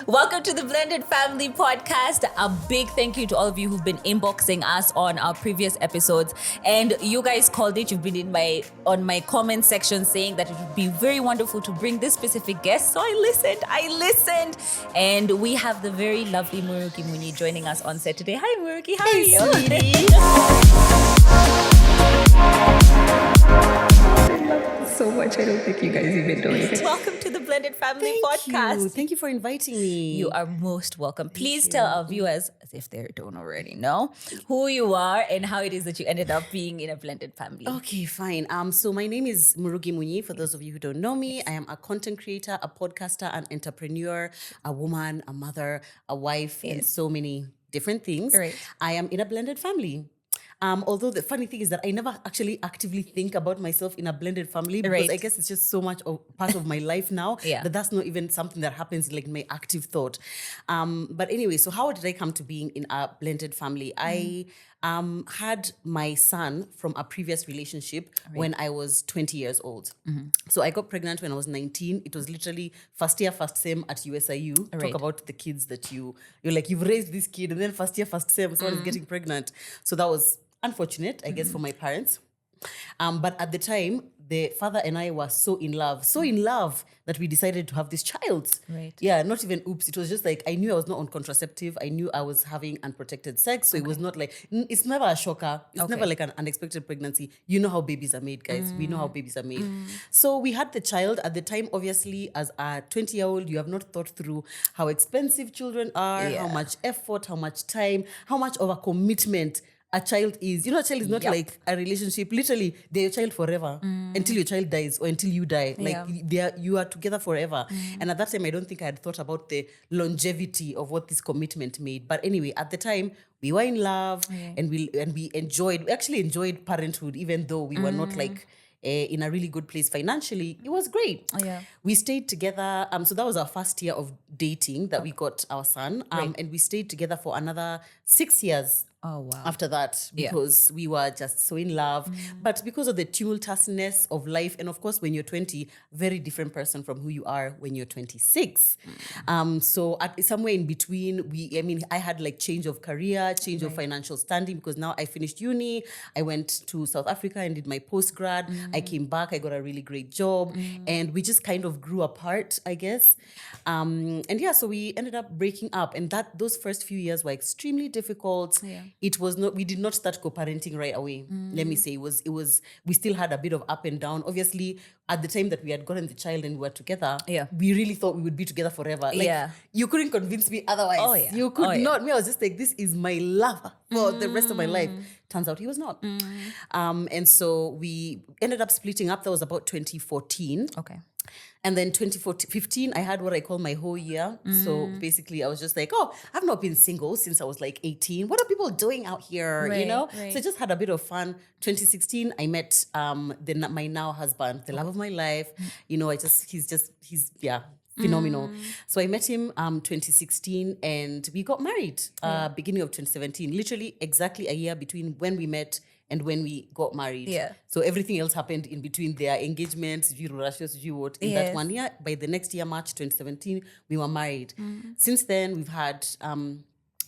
Welcome to the Blended Family Podcast. A big thank you to all of you who've been inboxing us on our previous episodes. And you guys called it. You've been on my comment section saying that it would be very wonderful to bring this specific guest. So I listened. And we have the very lovely Murugi Munyi joining us on set today. Hi, Murugi. How are you? So much. I don't think you guys even know it. Welcome to the Blended Family Podcast. Thank you for inviting me. You are most welcome. Please tell our viewers, as if they don't already know, who you are and how it is that you ended up being in a blended family. Okay, fine. So my name is Murugi Munyi. For those of you who don't know me, I am a content creator, a podcaster, an entrepreneur, a woman, a mother, a wife, and so many different things. Right. I am in a blended family. Although the funny thing is that I never actually actively think about myself in a blended family because I guess it's just so much of part of my life now that that's not even something that happens like my active thought. But anyway, so how did I come to being in a blended family? I had my son from a previous relationship when I was 20 years old. So I got pregnant when I was 19. It was literally first year, first sem at USIU. Talk about the kids that you're like, you've raised this kid and then first year, first sem, someone is getting pregnant. So that was unfortunate, I guess, for my parents. But at the time, the father and I were so in love that we decided to have this child. Right. Yeah, not even oops. It was just like, I knew I was not on contraceptive. I knew I was having unprotected sex. So it was not like, it's never a shocker. It's never like an unexpected pregnancy. You know how babies are made, guys. We know how babies are made. So we had the child at the time, obviously, as a 20-year-old, you have not thought through how expensive children are, how much effort, how much time, how much of a commitment a child is. You know, a child is not like a relationship. Literally, they're your child forever until your child dies or until you die. Like you are together forever. And at that time, I don't think I had thought about the longevity of what this commitment made. But anyway, at the time, we were in love and we actually enjoyed parenthood, even though we were not like in a really good place financially. It was great. We stayed together. So that was our first year of dating that we got our son. And we stayed together for another 6 years. Oh, wow. After that, because we were just so in love. But because of the tumultuousness of life, and of course, when you're 20, very different person from who you are when you're 26. So somewhere in between, I had like change of career, change of financial standing, because now I finished uni. I went to South Africa and did my postgrad. I came back, I got a really great job. And we just kind of grew apart, I guess. So we ended up breaking up. And those first few years were extremely difficult. It was not, we did not start co-parenting right away. Let me say, we still had a bit of up and down. Obviously, at the time that we had gotten the child and we were together, we really thought we would be together forever. Like, you couldn't convince me otherwise. You could not. Me, I was just like, this is my love for the rest of my life. Turns out he was not. And so we ended up splitting up. That was about 2014. Okay. And then 2015, I had what I call my whole year. So basically, I was just like, I've not been single since I was like 18. What are people doing out here, you know? So I just had a bit of fun. 2016, I met my now husband, the love of my life. You know, he's phenomenal. So I met him 2016 and we got married beginning of 2017. Literally exactly a year between when we met and when we got married. So everything else happened in between their engagements, in that 1 year. By the next year, March 2017, we were married. Since then, we've had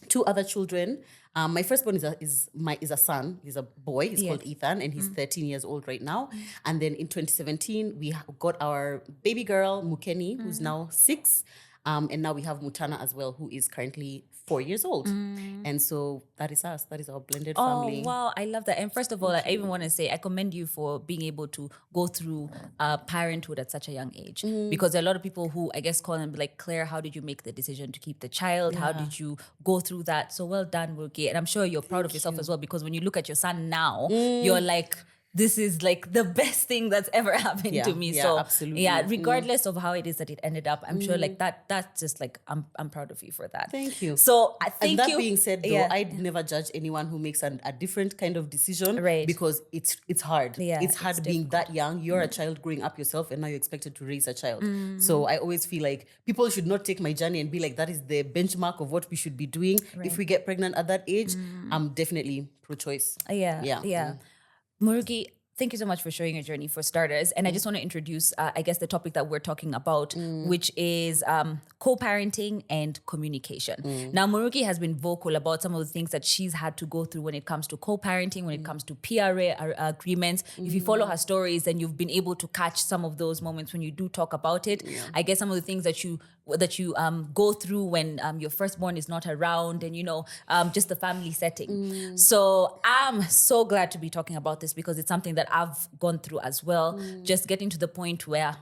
2 other children. My firstborn is a son. He's a boy. He's called Ethan, and he's 13 years old right now. And then in 2017, we got our baby girl, Mukeni, who's now 6. And now we have Mutana as well, who is currently 4 years old. And so that is us. That is our blended family. Oh, wow. I love that. And first of all, I even want to say I commend you for being able to go through parenthood at such a young age. Because there are a lot of people who, I guess, call and be like, Claire, how did you make the decision to keep the child? How did you go through that? So well done, Murugi. And I'm sure you're proud of yourself as well, because when you look at your son now, you're like, this is like the best thing that's ever happened to me. So absolutely. Regardless of how it is that it ended up, I'm sure like that's just like, I'm proud of you for that. Thank you. So I think that being said though, I'd never judge anyone who makes a different kind of decision, because it's hard. It's hard being that young. You're a child growing up yourself and now you're expected to raise a child. So I always feel like people should not take my journey and be like, that is the benchmark of what we should be doing. If we get pregnant at that age, I'm definitely pro-choice. Yeah. Murugi, Thank you so much for sharing your journey for starters. And I just want to introduce, I guess, the topic that we're talking about, which is co-parenting and communication. Now, Murugi has been vocal about some of the things that she's had to go through when it comes to co-parenting, when it comes to PRA agreements. If you follow her stories, then you've been able to catch some of those moments when you do talk about it. I guess some of the things that you go through when your firstborn is not around, and just the family setting. So I'm so glad to be talking about this because it's something that I've gone through as well. Just getting to the point where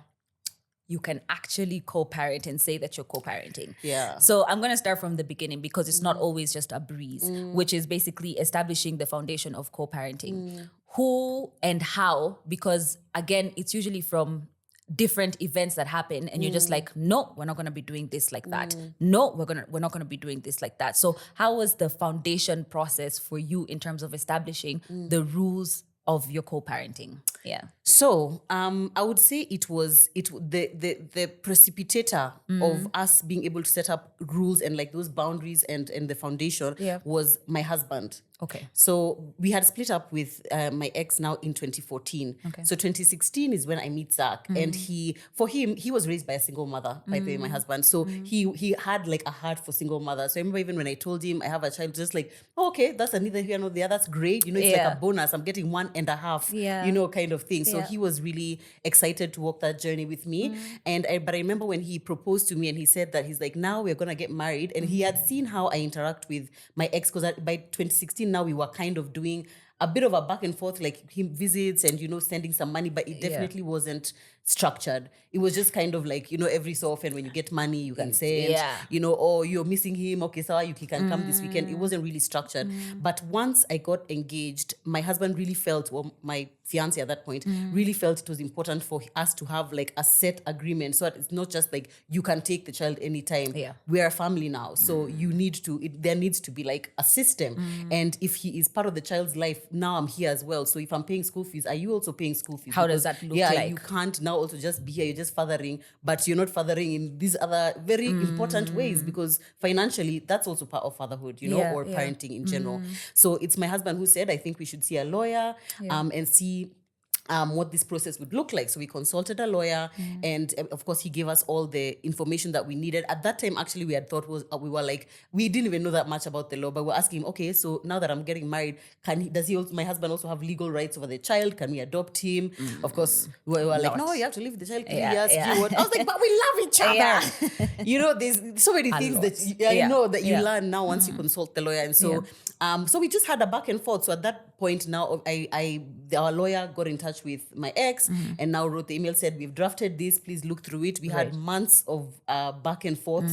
you can actually co-parent and say that you're co-parenting. Yeah. So I'm going to start from the beginning because it's not always just a breeze, which is basically establishing the foundation of co-parenting. Who and how, because again, it's usually from different events that happen and you're just like, no, we're not going to be doing this like that. No, we're not going to be doing this like that. So how was the foundation process for you in terms of establishing the rules of your co-parenting? Yeah. So I would say it was the precipitator of us being able to set up rules and like those boundaries and the foundation was my husband. Okay. So we had split up with my ex now in 2014. Okay. So 2016 is when I meet Zach, and he was raised by a single mother, by the way, my husband. So he had like a heart for single mothers. So I remember even when I told him I have a child, just like, oh, okay, that's neither here nor there. That's great. It's like a bonus. I'm getting 1.5. Kind of thing. So he was really excited to walk that journey with me. But I remember when he proposed to me and he said that he's like, now we're gonna get married, and he had seen how I interact with my ex because by 2016 now we were kind of doing a bit of a back and forth, like him visits and sending some money, but it definitely wasn't structured. It was just kind of like, every so often when you get money you can send, or you're missing him, okay, so he can come this weekend. It wasn't really structured. But once I got engaged, my husband really felt, well, my fiance at that point really felt it was important for us to have like a set agreement, so that it's not just like you can take the child anytime. We're a family now, so there needs to be like a system. And if he is part of the child's life, now I'm here as well. So if I'm paying school fees, are you also paying school fees? How does that look like? You can't now also just be here, you're just fathering, but you're not fathering in these other very important ways, because financially that's also part of fatherhood, or parenting in general. So it's my husband who said, I think we should see a lawyer and see what this process would look like. So we consulted a lawyer, and of course he gave us all the information that we needed. At that time, actually, we had thought we didn't even know that much about the law, but we're asking him, okay, so now that I'm getting married, my husband also have legal rights over the child? Can we adopt him? Of course, we were like, no, you have to live with the child 3 years. I was like, but we love each other. There's so many things that you learn now once you consult the lawyer. And so so we just had a back and forth. So at that point now, our lawyer got in touch with my ex and now wrote the email, said, we've drafted this, please look through it. We had months of back and forth,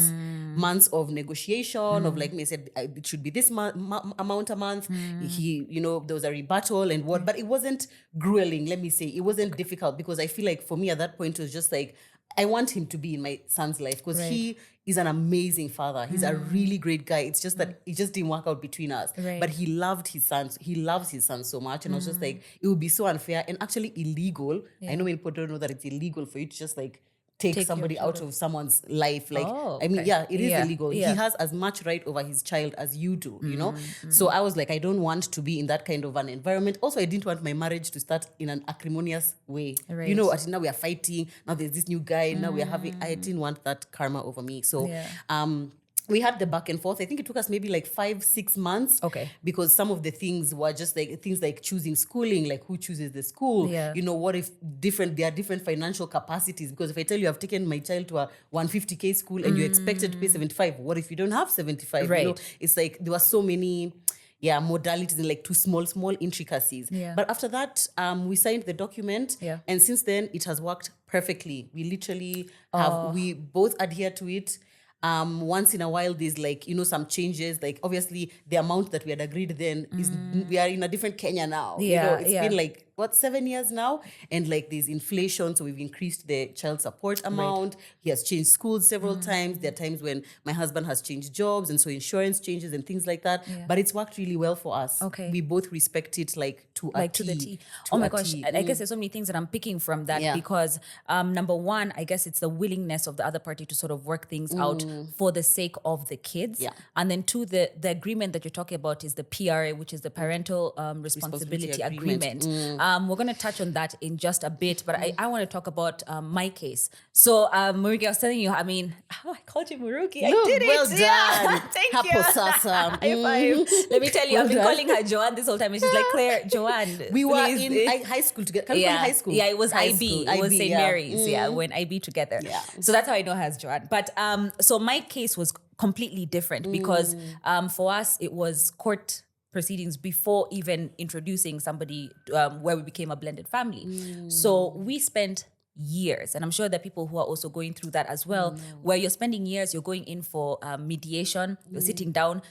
months of negotiation of like, me said it should be this amount a month. He, there was a rebuttal and but it wasn't grueling, let me say. It wasn't difficult, because I feel like for me at that point it was just like, I want him to be in my son's life because he is an amazing father. He's a really great guy. It's just that it just didn't work out between us. But he loved his sons. He loves his son so much. And I was just like, it would be so unfair and actually illegal. I know many people don't know that it's illegal for you to just like take somebody out of someone's life. Like, I mean, it is illegal. He has as much right over his child as you do, So I was like, I don't want to be in that kind of an environment. Also, I didn't want my marriage to start in an acrimonious way. Now we are fighting. Now there's this new guy. Now we are having, I didn't want that karma over me. So, we had the back and forth. I think it took us maybe like 5-6 months. Okay. Because some of the things were just like things like choosing schooling, like who chooses the school. What if there are different financial capacities? Because if I tell you I've taken my child to a 150K school and you're expected to pay 75, what if you don't have 75? It's like there were so many modalities and like small intricacies. But after that, we signed the document. And since then it has worked perfectly. We literally we both adhere to it. Once in a while there's like some changes, like obviously the amount that we had agreed then is we are in a different Kenya now. It's been like 7 years now, and like there's inflation, so we've increased the child support amount. He has changed schools several times. There are times when my husband has changed jobs, and so insurance changes and things like that. But it's worked really well for us. We both respect it like to a to T. the T. Oh my gosh, I guess there's so many things that I'm picking from that because number one, I guess it's the willingness of the other party to sort of work things out for the sake of the kids. And then two, the agreement that you're talking about is the PRA, which is the parental responsibility agreement. We're going to touch on that in just a bit, but I want to talk about my case. So, Murugi, I was telling you, I mean, I called you Murugi. I did it. Well done. Yeah. Thank Hapo you. sasa. High five. Let me tell you, Well I've been done. calling her Joanne this whole time, and she's like, Claire, Joanne. We were please. in high school together. Can we call it high school? Yeah, it was high IB. School. It was IB, St. Mary's. Yeah, when IB together. Yeah. So that's how I know her as Joanne. But so my case was completely different because for us, it was court proceedings before even introducing somebody where we became a blended family. So we spent years, and I'm sure there are people who are also going through that as well, where you're spending years, you're going in for mediation, you're sitting down,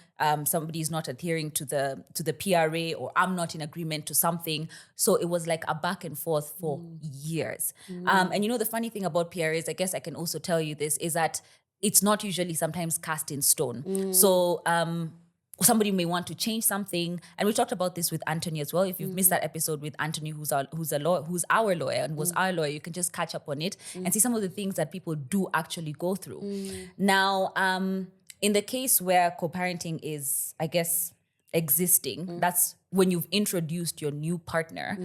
somebody is not adhering to the PRA, or I'm not in agreement to something. So it was like a back and forth for years. And you know, the funny thing about PRAs, I guess I can also tell you this, is that it's not usually sometimes cast in stone. So somebody may want to change something, and we talked about this with Anthony as well. If you've missed that episode with Anthony, who's our lawyer and was our lawyer, you can just catch up on it and see some of the things that people do actually go through. Now, in the case where co-parenting is, I guess, existing, that's when you've introduced your new partner.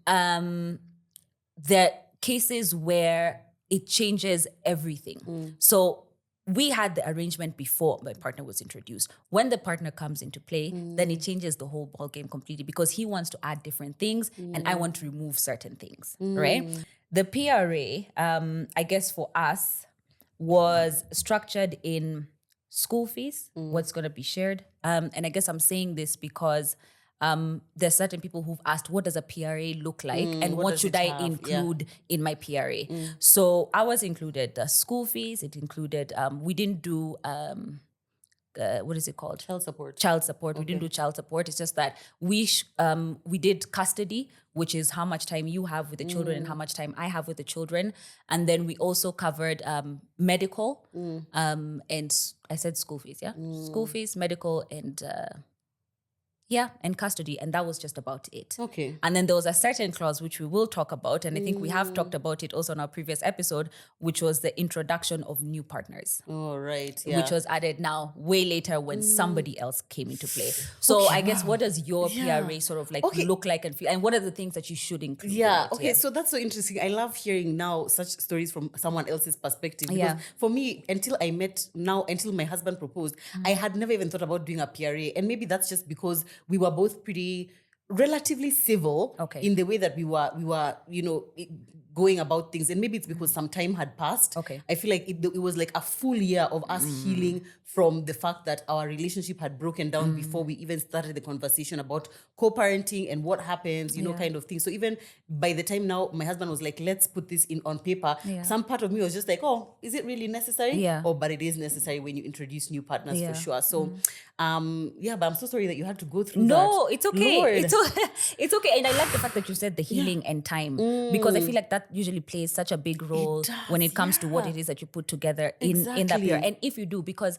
There are cases where it changes everything. So we had the arrangement before my partner was introduced. When the partner comes into play, then it changes the whole ball game completely, because he wants to add different things and I want to remove certain things, right? The PRA, I guess for us, was structured in school fees, what's going to be shared. And I guess I'm saying this because there's certain people who've asked, what does a PRA look like and what should I include in my PRA? So ours included the school fees. It included, we didn't do, what is it called? Child support. Child support. We didn't do child support. It's just that we did custody, which is how much time you have with the children and how much time I have with the children. And then we also covered medical and I said school fees, yeah? School fees, medical, and and custody. And that was just about it. Okay. And then there was a certain clause which we will talk about. And I think we have talked about it also in our previous episode, which was the introduction of new partners. Oh, right. Yeah. Which was added now way later when somebody else came into play. So I guess what does your PRA sort of like look like and feel? And what are the things that you should include? Yeah. Okay. So that's so interesting. I love hearing now such stories from someone else's perspective. Because for me, until my husband proposed, I had never even thought about doing a PRA. And maybe that's just because we were both pretty relatively civil in the way that we were, you know, going about things. And maybe it's because some time had passed. Okay. I feel like it was like a full year of us healing from the fact that our relationship had broken down before we even started the conversation about co-parenting and what happens, you know, kind of thing. So even by the time now my husband was like, let's put this in on paper, some part of me was just like, oh, is it really necessary? Yeah. Oh, but it is necessary when you introduce new partners for sure. So but I'm so sorry that you had to go through that. No, it's okay. Lord. It's okay. And I like the fact that you said the healing and time, because I feel like that usually plays such a big role when it comes to what it is that you put together in that period. And if you do, because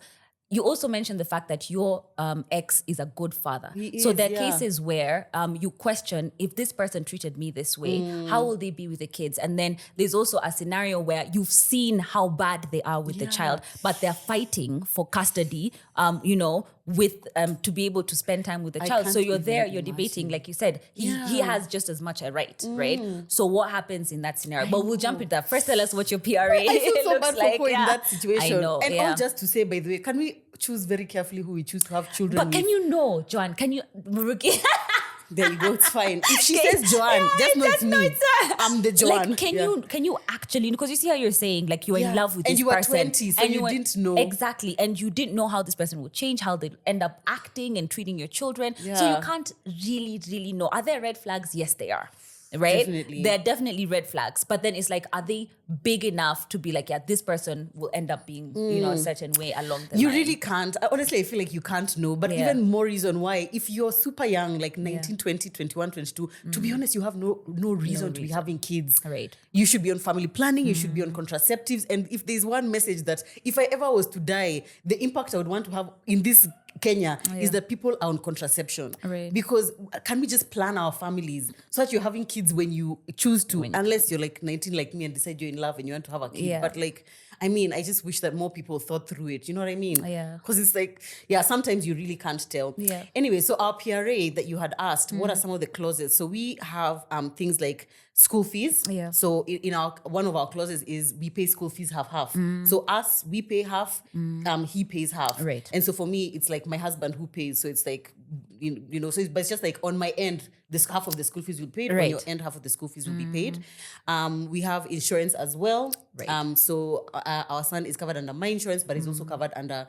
you also mentioned the fact that your ex is a good father. So there are cases where you question, if this person treated me this way, how will they be with the kids? And then there's also a scenario where you've seen how bad they are with the child, but they're fighting for custody, you know, with to be able to spend time with the child. So you're there, you're debating, like you said, he has just as much a right, right? So what happens in that scenario? But we'll jump into that. First, tell us what your PRA I feel so looks bad like. for in that situation. I know. And all just to say, by the way, can we choose very carefully who we choose to have children But with? can you know, Joanne? Can you, Murugi? There you go, it's fine. If she says Joanne, just know it's me. I'm the Joanne. Like, can you actually, because you see how you're saying, like you're in love with and this you were person. 20, so you didn't know. Exactly. And you didn't know how this person would change, how they end up acting and treating your children. So you can't really know. Are there red flags? Yes, they are. Right? Definitely. They're definitely red flags. But then it's like, are they big enough to be like, yeah, this person will end up being, you know, a certain way along the line? You really can't. Honestly, I feel like you can't know. But even more reason why, if you're super young, like 19, 20, 21, 22, to be honest, you have no reason to be having kids. Right. You should be on family planning. You should be on contraceptives. And if there's one message that if I ever was to die, the impact I would want to have in this Kenya is that people are on contraception. Right. Because can we just plan our families so that you're having kids when you choose to, unless you're like 19 like me and decide you're in love and you want to have a kid. But like, I mean, I just wish that more people thought through it. You know what I mean? Yeah. Because it's like, sometimes you really can't tell. Yeah. Anyway, so our PRA that you had asked, what are some of the clauses? So we have things like school fees. Yeah. So in our one of our clauses is we pay school fees half. So us, we pay half, he pays half. Right. And so for me, it's like my husband who pays. So it's like, so but it's just like on my end, this half of the school fees will be paid. On Right. your end, half of the school fees will be paid. We have insurance as well. Right. So our son is covered under my insurance, but he's also covered under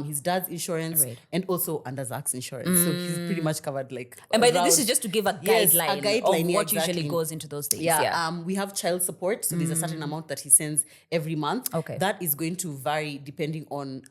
his dad's insurance, Right. and also under Zach's insurance. So he's pretty much covered like. And by the way, this around- is just to give a Yes, guideline, of what usually goes into those things. Yeah. We have child support. So there's a certain amount that he sends every month. Okay. That is going to vary depending on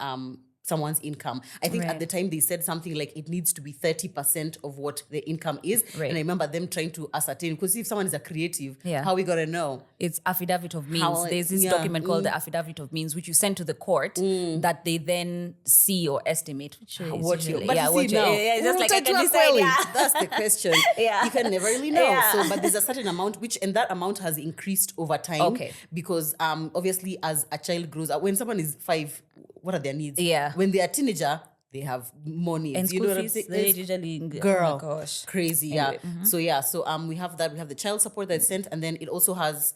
someone's income. I think Right. at the time they said something like it needs to be 30% of what the income is. Right. And I remember them trying to ascertain, because if someone is a creative, Yeah. how are we going to know? It's affidavit of means. How- There's this yeah, document called the affidavit of means, which you send to the court that they then see or estimate. Which is What you, usually- but you what see you- now, yeah, it's just like I Mtu can wa decide. kweli. Yeah. That's the question. Yeah. You can never really know. Yeah. So, but there's a certain amount and that amount has increased over time. Okay. Because obviously, as a child grows up, when someone is 5, what are their needs? Yeah. When they are a teenager, they have more needs. And You know school what I'm fees, saying? they It's- usually Girl, oh my gosh. crazy, Anyway, yeah. So we have that. We have the child support that's sent, and then it also has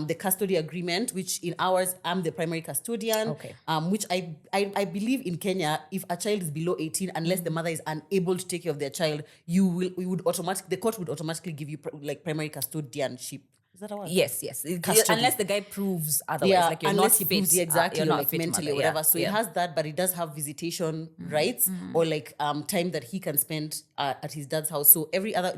the custody agreement, which in ours I'm the primary custodian. Okay. Which I believe in Kenya, if a child is below 18, unless the mother is unable to take care of their child, the court would automatically give you primary custodianship. Is that a word? Yes. Custody. Unless the guy proves otherwise, like you're not unless he fit, proves exactly, you're or not like fit mentally mother, or whatever. yeah, So yeah. it has that, but it does have visitation rights or like time that he can spend at his dad's house. So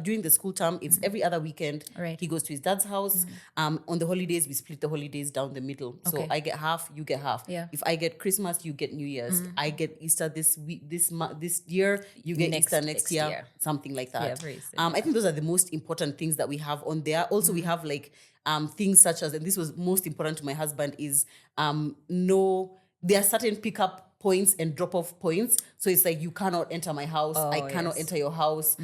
during the school term, it's every other weekend. Right. He goes to his dad's house. On the holidays, we split the holidays down the middle. So Okay. I get half, you get half. Yeah. If I get Christmas, you get New Year's. I get Easter this year, you get Easter next year, something like that. Yeah, very similar. I think those are the most important things that we have on there. Also, we have like things such as, and this was most important to my husband, is there are certain pickup points and drop-off points. So it's like, you cannot enter my house. I cannot enter your house.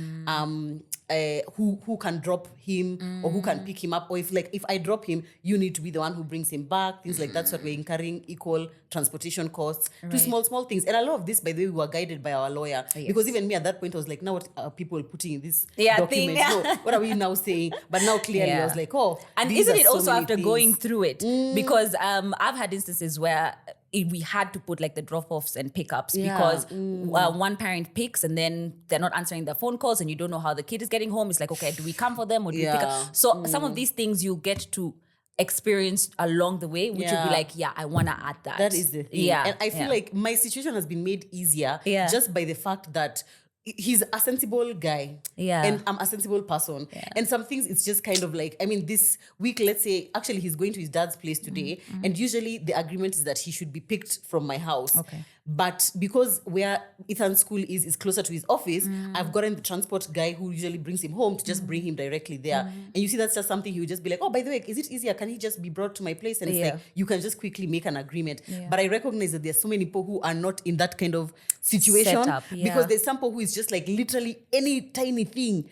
Who can drop him or who can pick him up? Or if I drop him, you need to be the one who brings him back. Things like that. So that we're incurring equal transportation costs to small things. And a lot of this, by the way, we were guided by our lawyer. Yes. Because even me at that point, I was like, now what are people putting in this Yeah, document? thing, yeah. No, what are we now saying? But now clearly I was like, and these isn't are it so also many after things. going through it? Because I've had instances where we had to put like the drop-offs and pickups because one parent picks and then they're not answering their phone calls and you don't know how the kid is getting home. It's like, okay, do we come for them or do we pick up? So some of these things you get to experience along the way, which will be like, I want to add that. That is the thing. Yeah. And I feel like my situation has been made easier just by the fact that he's a sensible guy. Yeah. And I'm a sensible person. Yeah. And some things, it's just kind of like, I mean, this week, let's say, actually he's going to his dad's place today. And usually the agreement is that he should be picked from my house. Okay. But because where Ethan's school is closer to his office, I've gotten the transport guy who usually brings him home to just bring him directly there. And you see, that's just something he would just be like, oh, by the way, is it easier? Can he just be brought to my place? And it's like, you can just quickly make an agreement. Yeah. But I recognize that there's so many people who are not in that kind of situation. Setup, Because there's some people who is just like literally any tiny thing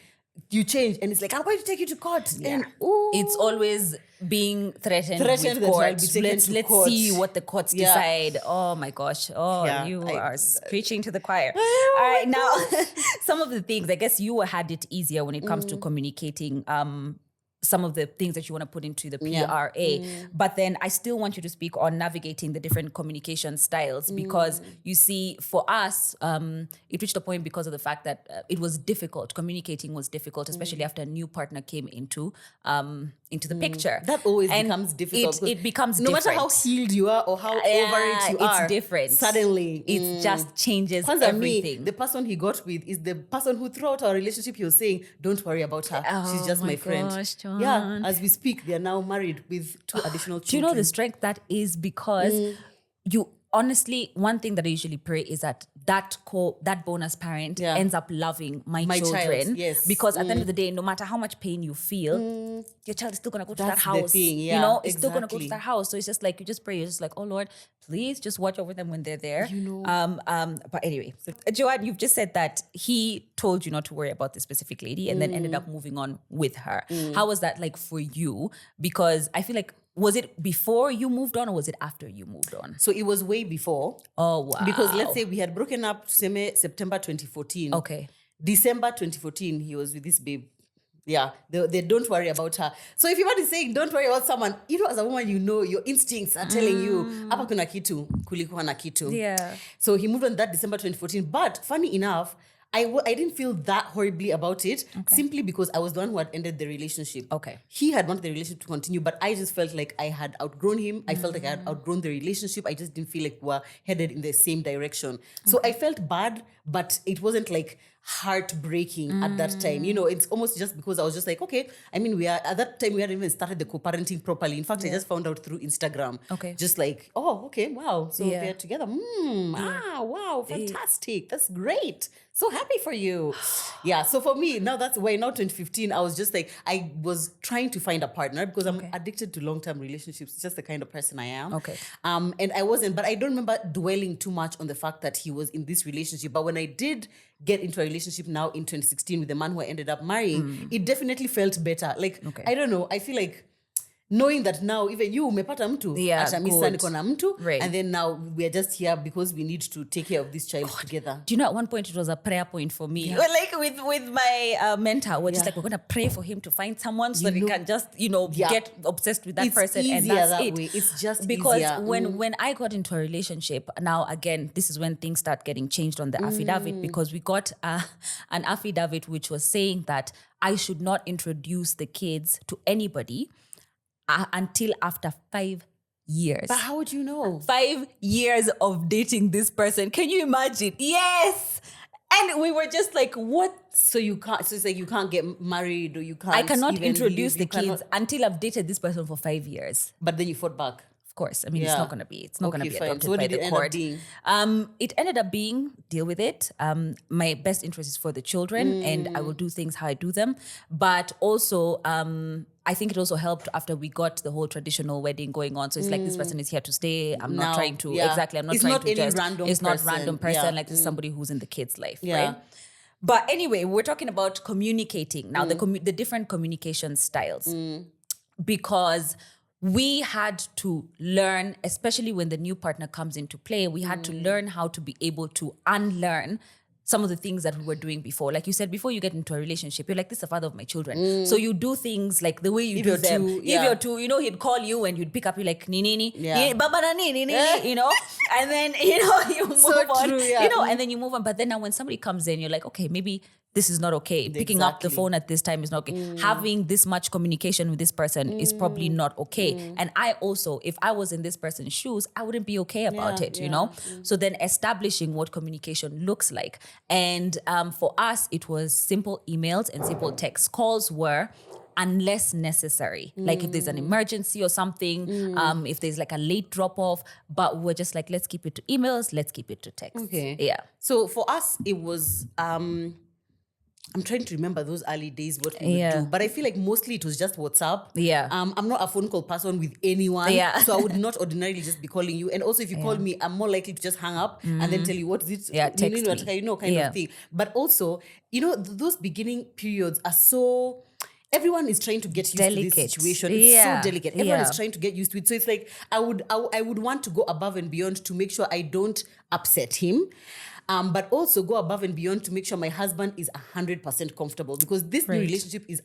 you change and it's like, I'm going to take you to court. And it's always being threatened Threatened with that I'll court. be taken Let's to court. see what the courts decide. Oh my gosh. Oh, you are preaching to the choir. All right, now some of the things, I guess you had it easier when it comes to communicating some of the things that you want to put into the PRA. But then I still want you to speak on navigating the different communication styles because you see, for us, it reached a point because of the fact that it was difficult. Communicating was difficult, especially after a new partner came into the picture. That always becomes difficult. It becomes no different. matter how healed you are or how over it you are. It's different. Suddenly. It just changes Kwanza everything. me, the person he got with is the person who throughout our relationship he was saying, don't worry about her. She's just my friend. Gosh, John. Yeah, as we speak, they're now married with 2 additional children. Do you know the strength that is? Because you honestly, one thing that I usually pray is that that bonus parent ends up loving my children. Child, yes. Because at the end of the day, no matter how much pain you feel, your child is still gonna go to that That's the house. thing, you know, it's still gonna go to exactly. that house. So it's just like you just pray. You're just like, oh Lord, please just watch over them when they're there. You know. But anyway, Joanne, you've just said that he told you not to worry about this specific lady and then ended up moving on with her. How was that like for you? Because I feel like was it before you moved on or was it after you moved on? So it was way before. Oh, wow. Because let's say we had broken up September 2014. Okay. December 2014, he was with this babe. Yeah, they don't worry about her. So if you're saying don't worry about someone, as a woman, your instincts are telling you, hapa kuna kitu, kulikuwa na kitu. Yeah. So he moved on that December 2014. But funny enough, I didn't feel that horribly about it, simply because I was the one who had ended the relationship. Okay. He had wanted the relationship to continue, but I just felt like I had outgrown him. I felt like I had outgrown the relationship. I just didn't feel like we were headed in the same direction. So I felt bad, but it wasn't like heartbreaking at that time. It's almost just because I was just like, okay, I mean, at that time we hadn't even started the co-parenting properly. In fact, I just found out through Instagram. Okay. Just like, oh, okay, wow. So they're together. Wow, fantastic. That's great. So happy for you. Yeah. So for me, now 2015, I was just like, I was trying to find a partner because I'm addicted to long-term relationships. It's just the kind of person I am. Okay. And I wasn't, but I don't remember dwelling too much on the fact that he was in this relationship. But when I did get into a relationship now in 2016 with the man who I ended up marrying, it definitely felt better. Like, I don't know, I feel like knowing that now even you umepata mtu, ata misa niko na mtu, and then now we are just here because we need to take care of this child together. Do you know at one point it was a prayer point for me? Yeah. Like with my mentor, we're just like, we're going to pray for him to find someone so that he can just, get obsessed with that person. And that's that it. Way. It's just because easier. when I got into a relationship, now again, this is when things start getting changed on the affidavit, because we got an affidavit which was saying that I should not introduce the kids to anybody until after 5 years. But how would you know? 5 years of dating this person. Can you imagine? Yes. And we were just like, what? So you can't, so it's like you can't get married, or you can't. I cannot introduce the kids until I've dated this person for 5 years. But then you fought back. Of course. I mean, it's not going to be adopted so what by did the it court. end up being? It ended up being, deal with it. My best interest is for the children, and I will do things how I do them. But also, I think it also helped after we got the whole traditional wedding going on. So it's like, this person is here to stay. I'm not trying to, exactly. I'm not trying to just, it's not random person. Like, this is somebody who's in the kid's life, right? But anyway, we're talking about communicating. Now, the different communication styles. Because we had to learn, especially when the new partner comes into play, we had to learn how to be able to unlearn some of the things that we were doing before. Like you said, before you get into a relationship, you're like, this is the father of my children. So you do things like the way you do them. If you're two, he'd call you and you'd pick up, you're like, ni, baba na ni, and then, you move on, and then you move on. But then now when somebody comes in, you're like, okay, maybe this is not okay. Picking up the phone at this time is not okay. Having this much communication with this person is probably not okay. And I also, if I was in this person's shoes, I wouldn't be okay about it, So then establishing what communication looks like. And for us, it was simple emails and simple text. Calls were unless necessary. Like if there's an emergency or something, if there's like a late drop off, but we're just like, let's keep it to emails, let's keep it to text. Okay. Yeah. So for us, it was, I'm trying to remember those early days, what we would do. But I feel like mostly it was just WhatsApp. Yeah. I'm not a phone call person with anyone. Yeah. So I would not ordinarily just be calling you. And also if you call me, I'm more likely to just hang up and then tell you what is it. Yeah, text me. Kind of thing. But also, those beginning periods are so... Everyone is trying to get used to this situation. It's so delicate. Everyone is trying to get used to it. So it's like I would want to go above and beyond to make sure I don't upset him. But also go above and beyond to make sure my husband is 100% comfortable, because this new relationship is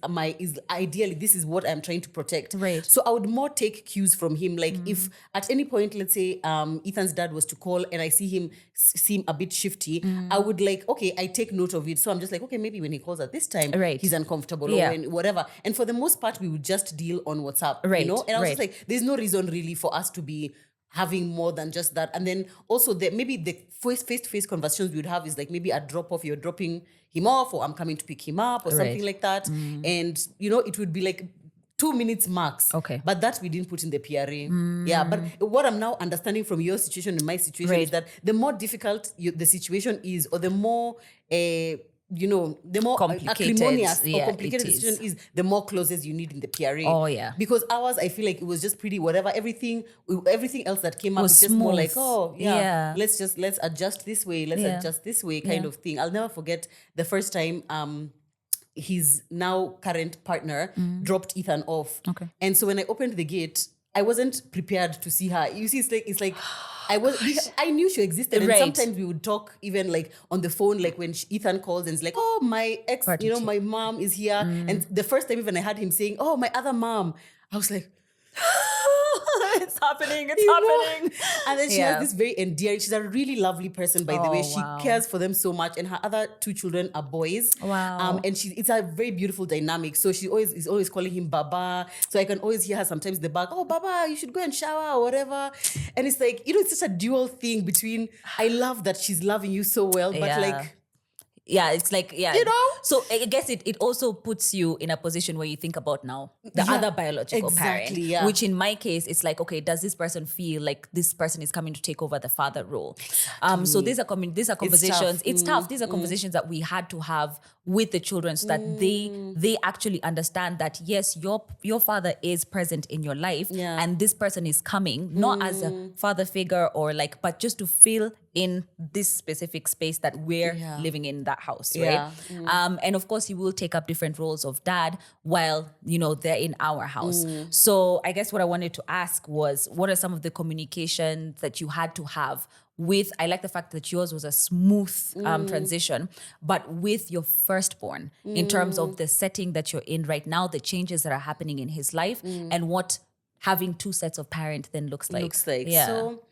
ideally, this is what I'm trying to protect. Right. So I would more take cues from him. Like if at any point, let's say Ethan's dad was to call and I see him seem a bit shifty, I would like, okay, I take note of it. So I'm just like, okay, maybe when he calls at this time, he's uncomfortable or when, whatever. And for the most part, we would just deal on WhatsApp, And I was just like, there's no reason really for us to be having more than just that. And then also maybe the face-to-face conversations we would have is like maybe a drop-off, you're dropping him off, or I'm coming to pick him up or something like that. And, it would be like 2 minutes max. Okay. But that we didn't put in the PRA. Yeah, but what I'm now understanding from your situation and my situation is that the more difficult the situation is, or the more... the more acrimonious or complicated the situation is, the more clauses you need in the PRA. Oh, yeah. Because ours, I feel like it was just pretty whatever. Everything else that came up was just smooth. more like, let's adjust this way, adjust this way kind of thing. I'll never forget the first time his now current partner dropped Ethan off. Okay. And so when I opened the gate, I wasn't prepared to see her. You see, it's like I knew she existed, and Right. sometimes we would talk even like on the phone, like when Ethan calls and it's like, oh, my ex, Party chick. my mom is here. And the first time even I heard him saying, oh, my other mom, I was like, It's happening. It's you know? happening. And then she has this very endearing, she's a really lovely person, by the way. She wow. cares for them so much. And her other 2 children are boys. Wow. And it's a very beautiful dynamic. So she is always calling him Baba. So I can always hear her sometimes in the back, oh, Baba, you should go and shower or whatever. And it's like, it's such a dual thing between, I love that she's loving you so well, but like, yeah, it's like, So I guess it also puts you in a position where you think about now the other biological parent. Yeah. Which in my case, it's like, okay, does this person feel like this person is coming to take over the father role? So these are conversations. It's tough. These are conversations that we had to have with the children so that they actually understand that, yes, your father is present in your life and this person is coming, not as a father figure or like, but just to fill in this specific space that we're living in that house, right? And of course, he will take up different roles of dad while, they're in our house. So I guess what I wanted to ask was, what are some of the communications that you had to have with, I like the fact that yours was a smooth transition, but with your firstborn in terms of the setting that you're in right now, the changes that are happening in his life and what having 2 sets of parents then looks like. Yeah. So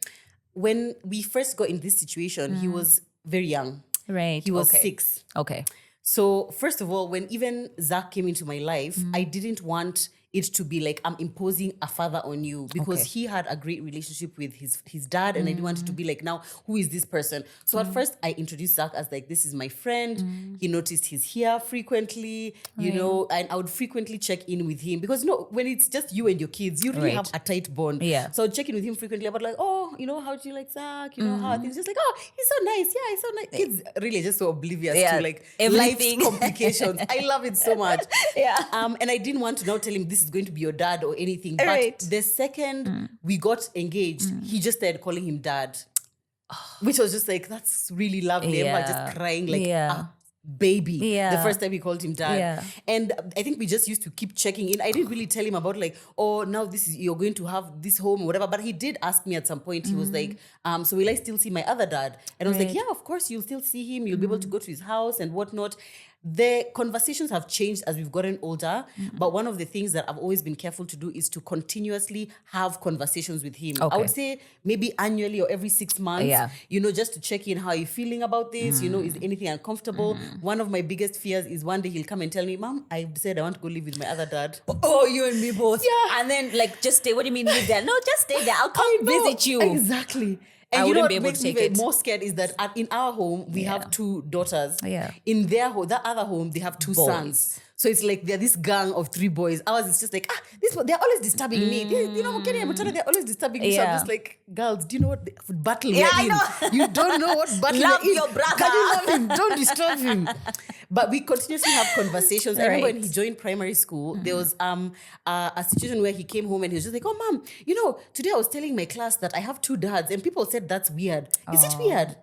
when we first got in this situation, he was very young. Right. He was 6. Okay. So first of all, when even Zach came into my life, I didn't want it to be like I'm imposing a father on you, because he had a great relationship with his dad, and I didn't want it to be like, now who is this person? So at first I introduced Zach as like, this is my friend. He noticed he's here frequently, and I would frequently check in with him, because when it's just you and your kids, you really have a tight bond. Yeah. So I'd check in with him frequently about like, oh, how do you like Zach? How are things? Just like, oh, he's so nice. Yeah, he's so nice. Kids really just so oblivious to like everything. life's complications. I love it so much. Yeah. And I didn't want to now tell him this is going to be your dad or anything. But the second we got engaged, he just started calling him dad. Which was just like, that's really lovely. Yeah. Everyone just crying like a baby. The first time he called him dad. And I think we just used to keep checking in. I didn't really tell him about like, oh, now you're going to have this home or whatever. But he did ask me at some point. He was like, so will I still see my other dad? And I was like, yeah, of course you'll still see him. You'll be able to go to his house and whatnot. The conversations have changed as we've gotten older, but one of the things that I've always been careful to do is to continuously have conversations with him. I would say maybe annually or every 6 months, just to check in, how are you feeling about this? Is anything uncomfortable? One of my biggest fears is one day he'll come and tell me, Mom, I've decided I want to go live with my other dad. Oh, you and me both. Yeah. And then like, just stay. What do you mean live there? No, just stay there. I'll come visit you. Exactly. And I you know wouldn't what be able makes to me take even it. more scared is that in our home, we have 2 daughters. Yeah. In their home, that other home, they have 2 sons. So it's like they're this gang of 3 boys. Ours is just like, they're always disturbing me. Kenny and Mutana, they're always disturbing me. So I'm just like, girls, do you know what battle we're in? I know. You don't know what battle Love we're in. your brother. Can you love him? Don't disturb him. But we continuously have conversations. I remember when he joined primary school, there was a situation where he came home and he was just like, oh, Mom, today I was telling my class that I have 2 dads, and people said that's weird. Is it weird?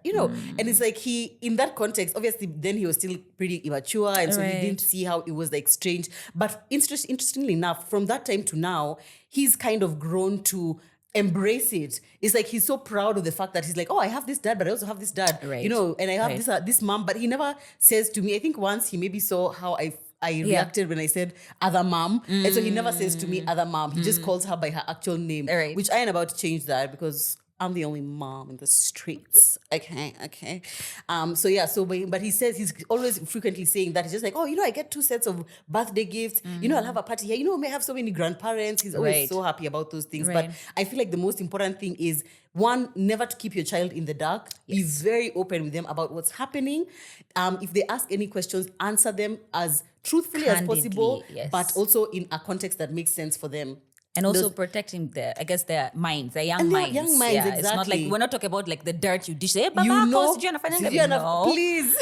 And it's like in that context, obviously then he was still pretty immature, and so he didn't see how it was like strange. But interestingly enough, from that time to now, he's kind of grown to embrace it. It's like he's so proud of the fact that he's like, oh, I have this dad, but I also have this dad, and I have this mom. But he never says to me, I think once he maybe saw how I reacted when I said other mom. And so he never says to me other mom. He just calls her by her actual name, which I am about to change that because I'm the only mom in the streets. Okay. But he says, he's always frequently saying that. He's just like, oh, I get 2 sets of birthday gifts. I'll have a party here. May have so many grandparents. He's always so happy about those things. But I feel like the most important thing is, one, never to keep your child in the dark. Be very open with them about what's happening. If they ask any questions, answer them as truthfully as possible, but also in a context that makes sense for them. And also protecting their minds, their young minds. Young minds, exactly. It's not like, we're not talking about like the dirt you dish. Hey, Babako, no. Please.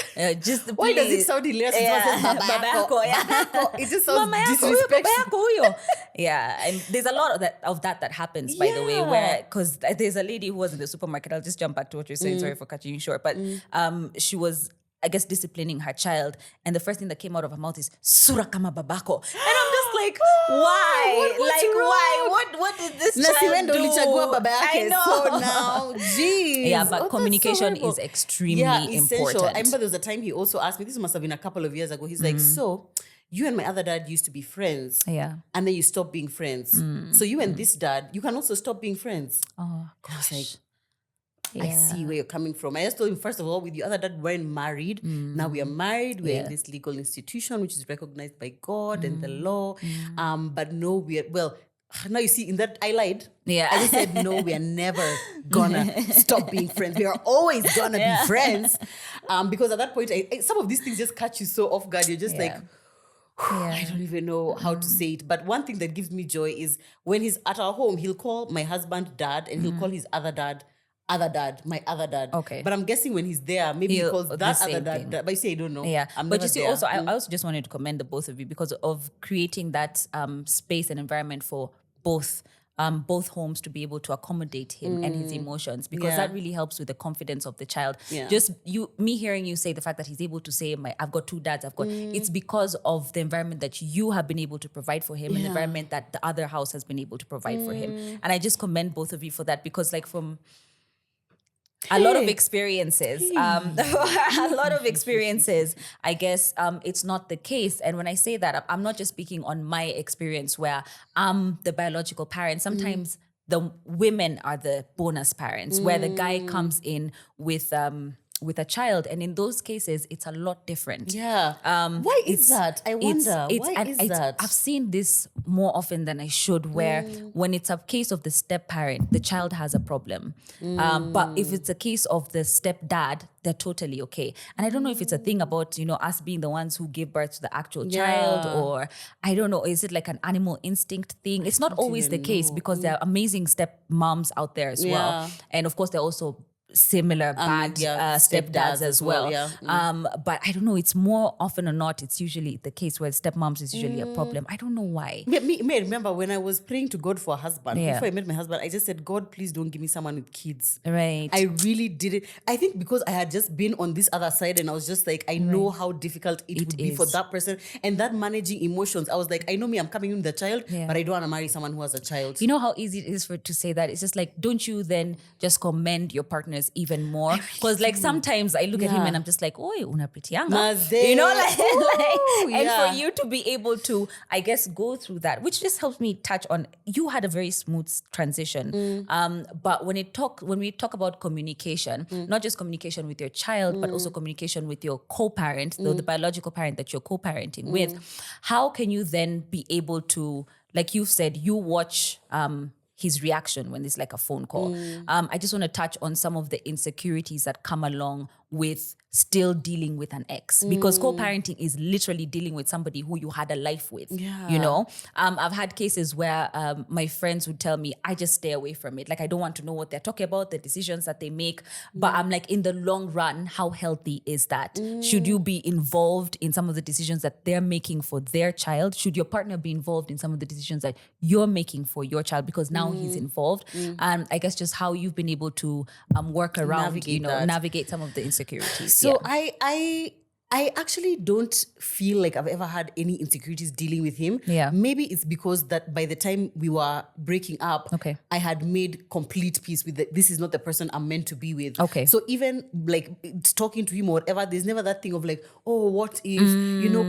Just why does it sound hilarious? Babako, It just sounds disrespectful. And there's a lot of that happens, by the way, where, because there's a lady who was in the supermarket. I'll just jump back to what you're saying. Sorry for cutting you short. But she was, I guess, disciplining her child. And the first thing that came out of her mouth is, Sura kama babako. And I'm just just like, why? what's Like, wrong? why? What did this Na si child wewe ndo do? ulichagua baba I yake. know. So now, geez. Yeah, but that's so communication horrible. is extremely essential. important. I remember there was a time he also asked me, this must have been a couple of years ago. He's like, so you and my other dad used to be friends. Yeah. And then you stopped being friends. So you and this dad, you can also stop being friends. Oh, I was like, yeah. I see where you're coming from. I just told him, first of all, with your other dad, we weren't married. Now we are married. We're in this legal institution, which is recognized by God and the law. But no, well, now you see, in that I lied. Yeah. I just said, no, we are never gonna stop being friends. We are always gonna be friends. Because at that point, some of these things just catch you so off guard. You're just like, I don't even know how to say it. But one thing that gives me joy is when he's at our home, he'll call my husband dad and he'll call his other dad, my other dad. Okay. But I'm guessing when he's there, maybe he calls the that other same dad, thing. But you say, I don't know. Yeah, I'm but never you see, there. also, I also just wanted to commend the both of you because of creating that space and environment for both homes to be able to accommodate him and his emotions, because that really helps with the confidence of the child. Yeah. Just me hearing you say the fact that he's able to say, I've got two dads, it's because of the environment that you have been able to provide for him and the environment that the other house has been able to provide for him. And I just commend both of you for that, because like from a lot of experiences, I guess it's not the case. And when I say that, I'm not just speaking on my experience where I'm the biological parent. Sometimes the women are the bonus parents, where the guy comes in with a child, and in those cases it's a lot different. Yeah. Why is that? I wonder. Why is that? I've seen this more often than I should, where when it's a case of the step parent, the child has a problem. But if it's a case of the stepdad, they're totally okay. And I don't know if it's a thing about, us being the ones who give birth to the actual child, or I don't know, is it like an animal instinct thing? It's not always the case, because there are amazing step moms out there as well. And of course, there are also similar bad stepdads as well. But I don't know, it's more often or not, it's usually the case where stepmoms is usually a problem. I don't know why. Me, remember when I was praying to God for a husband, before I met my husband, I just said, God, please don't give me someone with kids. Right. I really did it. I think because I had just been on this other side, and I was just like, I know how difficult it would be for that person. And that managing emotions, I was like, I know me, I'm coming in with a child, but I don't want to marry someone who has a child. You know how easy it is to say that? It's just like, don't you then just commend your partners even more? Because like sometimes I look at him and I'm just like, oi, una pritianga. You know, and for you to be able to, I guess, go through that, which just helps me touch on, you had a very smooth transition. But when we talk about communication, not just communication with your child, but also communication with your co-parent, the biological parent that you're co-parenting with, how can you then be able to, like you've said, you watch his reaction when there's like a phone call. I just want to touch on some of the insecurities that come along with still dealing with an ex, because co-parenting is literally dealing with somebody who you had a life with. I've had cases where my friends would tell me, I just stay away from it. Like, I don't want to know what they're talking about, the decisions that they make. But I'm like, in the long run, how healthy is that? Should you be involved in some of the decisions that they're making for their child? Should your partner be involved in some of the decisions that you're making for your child, because now he's involved? And I guess just how you've been able to work around, navigate some of the insecurities. So I actually don't feel like I've ever had any insecurities dealing with him. Maybe it's because that by the time we were breaking up, I had made complete peace with this is not the person I'm meant to be with. So even like talking to him or whatever, there's never that thing of like, oh, what if,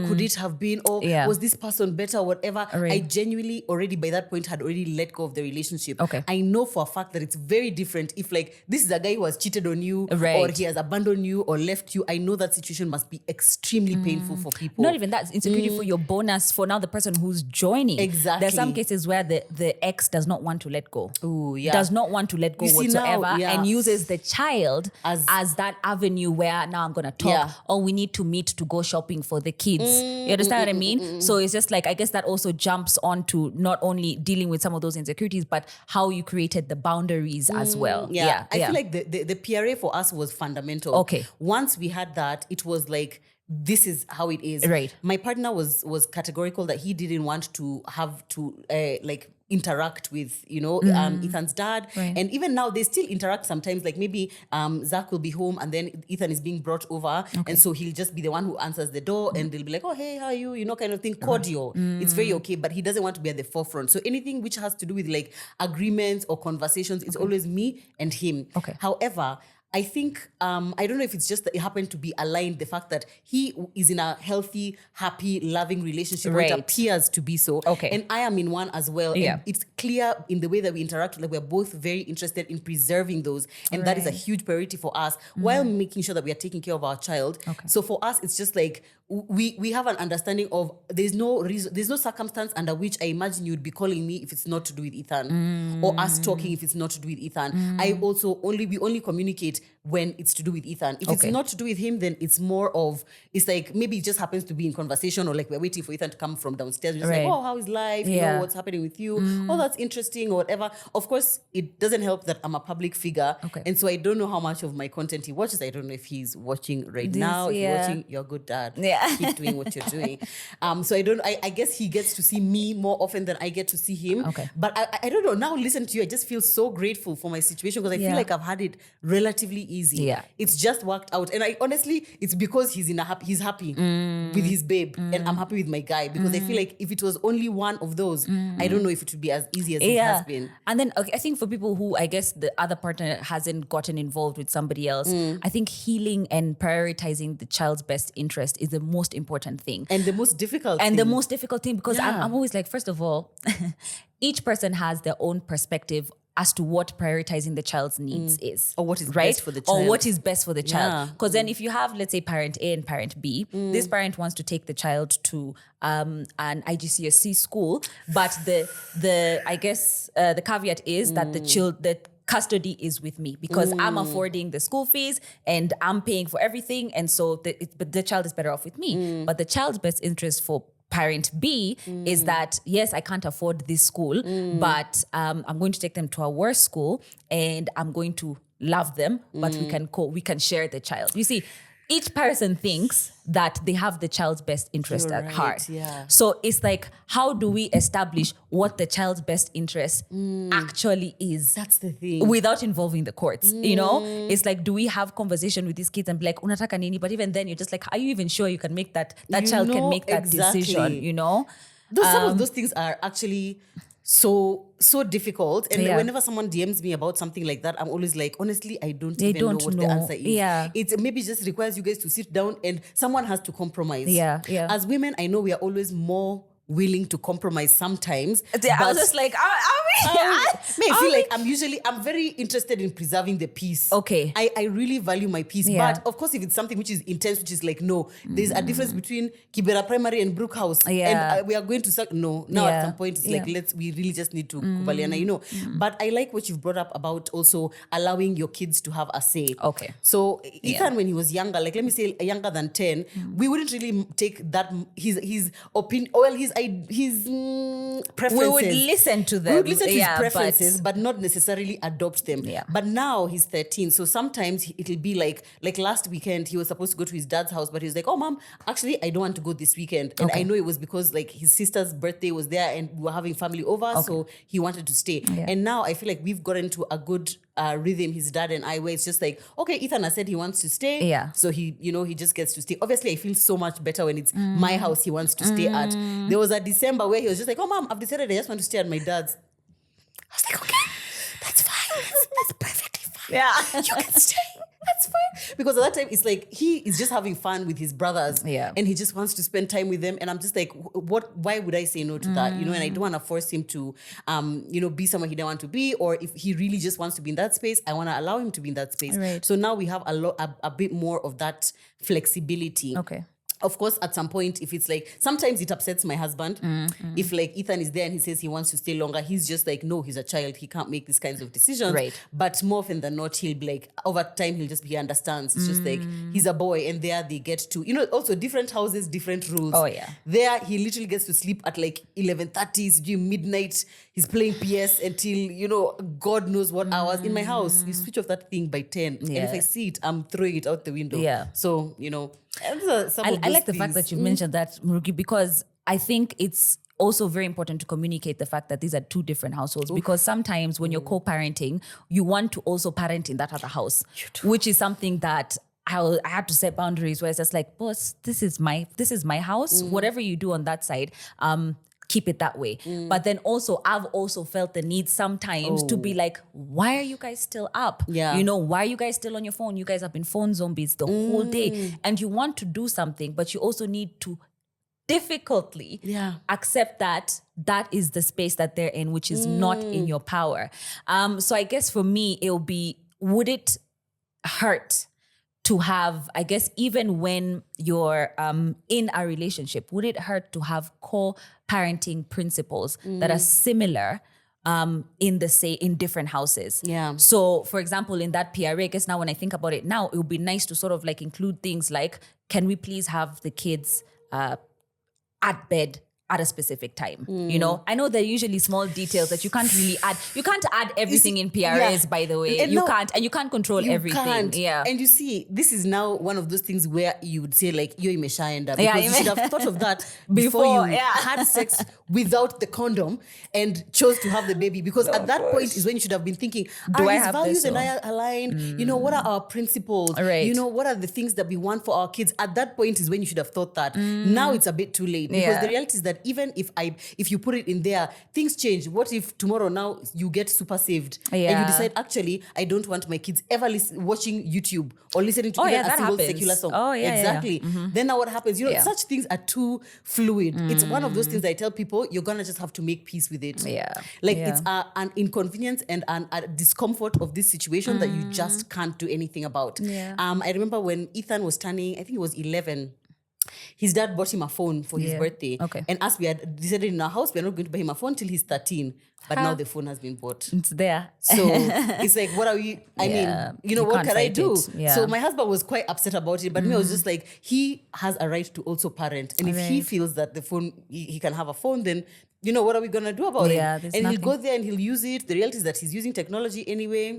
could it have been, or was this person better or whatever. I genuinely already by that point had already let go of the relationship. I know for a fact that it's very different if like this is a guy who has cheated on you or he has abandoned you or left you. I know that situation must be extremely painful for people. Not even that, it's insecurity for your bonus, for now the person who's joining. Exactly. There's some cases where the ex does not want to let go. Ooh, does not want to let go whatsoever, and uses the child as that avenue where now I'm going to talk, or we need to meet to go shopping for the kids. You understand what I mean? So it's just like, I guess that also jumps on to not only dealing with some of those insecurities, but how you created the boundaries as well. I feel like the PRA for us was fundamental. Once we had that, it was like, this is how it is. Right. My partner was categorical that he didn't want to have to interact with, Ethan's dad. Right. And even now they still interact sometimes. Like maybe Zach will be home and then Ethan is being brought over. And so he'll just be the one who answers the door and they'll be like, oh, hey, how are you? Kind of thing, cordial. It's very okay, but he doesn't want to be at the forefront. So anything which has to do with like agreements or conversations, it's always me and him. Okay. However, I think, I don't know if it's just that it happened to be aligned, the fact that he is in a healthy, happy, loving relationship, or it Right. appears to be so. Okay. And I am in one as well. Yeah. And it's clear in the way that we interact that we're both very interested in preserving those. And that is a Right. huge priority for us while making sure that we are taking care of our child. Okay. So for us, it's just like, we have an understanding of there's no reason, there's no circumstance under which I imagine you'd be calling me if it's not to do with Ethan, or us talking if it's not to do with Ethan. We only communicate when it's to do with Ethan. If it's not to do with him, then it's more of, it's like maybe it just happens to be in conversation, or like we're waiting for Ethan to come from downstairs. We're just Right. like, oh, how is life? Yeah. What's happening with you? Oh, that's interesting, or whatever. Of course, it doesn't help that I'm a public figure. Okay. And so I don't know how much of my content he watches. I don't know if he's watching right now. If you're watching, you're a good dad. Yeah. Keep doing what you're doing. So I guess he gets to see me more often than I get to see him. Okay. But I don't know. Now listen to you. I just feel so grateful for my situation because I feel like I've had it relatively easy. Yeah. It's just worked out. And honestly, it's because he's happy with his babe. And I'm happy with my guy because I feel like if it was only one of those, I don't know if it would be as easy as it has been. And then I think for people who, I guess the other partner hasn't gotten involved with somebody else, I think healing and prioritizing the child's best interest is the most important thing. And the most difficult And thing. the most difficult thing, because Yeah. I'm always like, first of all, each person has their own perspective as to what prioritizing the child's needs is. Or what is right? best for the child. Or what is best for the child. Yeah. Because then if you have, let's say, parent A and parent B, this parent wants to take the child to an IGCSE school, but I guess the caveat is that the custody is with me because I'm affording the school fees and I'm paying for everything, and so but the child is better off with me. But the child's best interest for parent B is that, yes, I can't afford this school, but I'm going to take them to a worse school and I'm going to love them, but we can share the child. You see, each person thinks that they have the child's best interest You're at right, heart. yeah. So it's like, how do we establish what the child's best interest actually is? That's the thing. Without involving the courts, it's like, do we have conversation with these kids and be like, unataka nini? But even then, you're just like, are you even sure you can make that child can make that decision? Some of those things are actually so difficult. And whenever someone DMs me about something like that, I'm always like, honestly, I don't even know what the answer is. Yeah. It maybe just requires you guys to sit down and someone has to compromise. Yeah. As women, I know we are always more willing to compromise sometimes. I was just like, I feel like I'm very interested in preserving the peace. Okay. I really value my peace. Yeah. But of course, if it's something which is intense, which is like, no, there's a difference between Kibera Primary and Brook House. Yeah. And we are going to now at some point, it's like, we really just need to kubaliana, But I like what you've brought up about also allowing your kids to have a say. Okay. So Ethan, when he was younger, like let me say younger than 10, we wouldn't really take that, his opinion, his preferences. We would listen to them. We would listen to his preferences, but not necessarily adopt them. Yeah. But now he's 13, so sometimes it'll be like last weekend he was supposed to go to his dad's house, but he was like, "Oh, mom, actually I don't want to go this weekend." And I know it was because like his sister's birthday was there and we were having family over, so he wanted to stay. Yeah. And now I feel like we've gotten to a good rhythm, his dad and I, where it's just like, okay, Ethan has said he wants to stay, Yeah. so he just gets to stay. Obviously, I feel so much better when it's my house he wants to stay at. There was a December where he was just like, "Oh, mom, I've decided I just want to stay at my dad's." I was like, okay, that's fine. That's perfectly fine. Yeah. You can stay. That's fine. Because at that time, it's like he is just having fun with his brothers. Yeah. And he just wants to spend time with them. And I'm just like, why would I say no to that? And I don't want to force him to, be somewhere he don't want to be. Or if he really just wants to be in that space, I want to allow him to be in that space. Right. So now we have a bit more of that flexibility. Okay. Of course, at some point, if it's like, sometimes it upsets my husband. If like Ethan is there and he says he wants to stay longer, he's just like, no, he's a child. He can't make these kinds of decisions. Right. But more often than not, he'll be like, over time, he understands. It's just like, he's a boy and there they get to, also different houses, different rules. Oh, yeah. There, he literally gets to sleep at like 11:30, midnight. He's playing PS until, God knows what hours. In my house, you switch off that thing by 10. Yeah. And if I see it, I'm throwing it out the window. Yeah. So, I like the fact that you mentioned that, Murugi, because I think it's also very important to communicate the fact that these are two different households, because sometimes when you're co-parenting, you want to also parent in that other house, which is something that I had to set boundaries where it's just like, boss, this is my house. Whatever you do on that side, keep it that way. But then also, I've also felt the need sometimes to be like, why are you guys still up? Yeah. You know, why are you guys still on your phone? You guys have been phone zombies the whole day. And you want to do something, but you also need to difficultly accept that is the space that they're in, which is not in your power. So I guess for me, it'll be, would it hurt to have, I guess, even when you're in a relationship, would it hurt to have co-parenting principles that are similar in different houses? Yeah. So, for example, in that PRA, I guess now when I think about it now, it would be nice to sort of like include things like, can we please have the kids at bed at a specific time? You know, I know there are usually small details that you can't really add. You can't add everything in PRAs, by the way. You can't control everything. Can't. Yeah. And you see, this is now one of those things where you would say like, you're imeshaenda, because you should have thought of that before you had sex without the condom and chose to have the baby. Because at that point is when you should have been thinking, do I his have values this and I aligned? You know, what are our principles? Right. You know, what are the things that we want for our kids? At that point is when you should have thought that. Now it's a bit too late, because the reality is that even if you put it in there, things change. What if tomorrow now you get super saved and you decide, actually, I don't want my kids ever watching YouTube or listening to even a single secular song. Exactly. Then now what happens? You know, such things are too fluid. It's one of those things that I tell people, you're gonna just have to make peace with it. It's an inconvenience and a discomfort of this situation that you just can't do anything about. I remember when Ethan was turning, I think it was 11, his dad bought him a phone for his birthday. And as we had decided in our house, we're not going to buy him a phone till he's 13. But now the phone has been bought. It's there. So it's like, what are we, I mean, you know, what can I do? So my husband was quite upset about it, but me, I was just like, he has a right to also parent. And if he feels that the phone, he can have a phone, then, you know, what are we going to do about it? And he'll go there and he'll use it. The reality is that he's using technology anyway.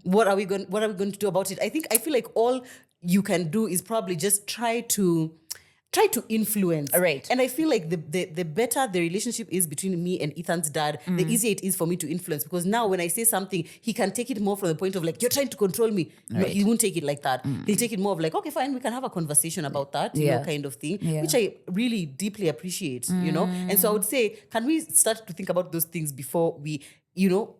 What are we going to do about it? I feel like all you can do is probably just try to influence. Right. And I feel like the better the relationship is between me and Ethan's dad, the easier it is for me to influence. Because now when I say something, he can take it more from the point of like, you're trying to control me. No, he won't take it like that. He'll take it more of like, okay, fine, we can have a conversation about that, you know, kind of thing, which I really deeply appreciate, you know. And so I would say, can we start to think about those things before we, you know,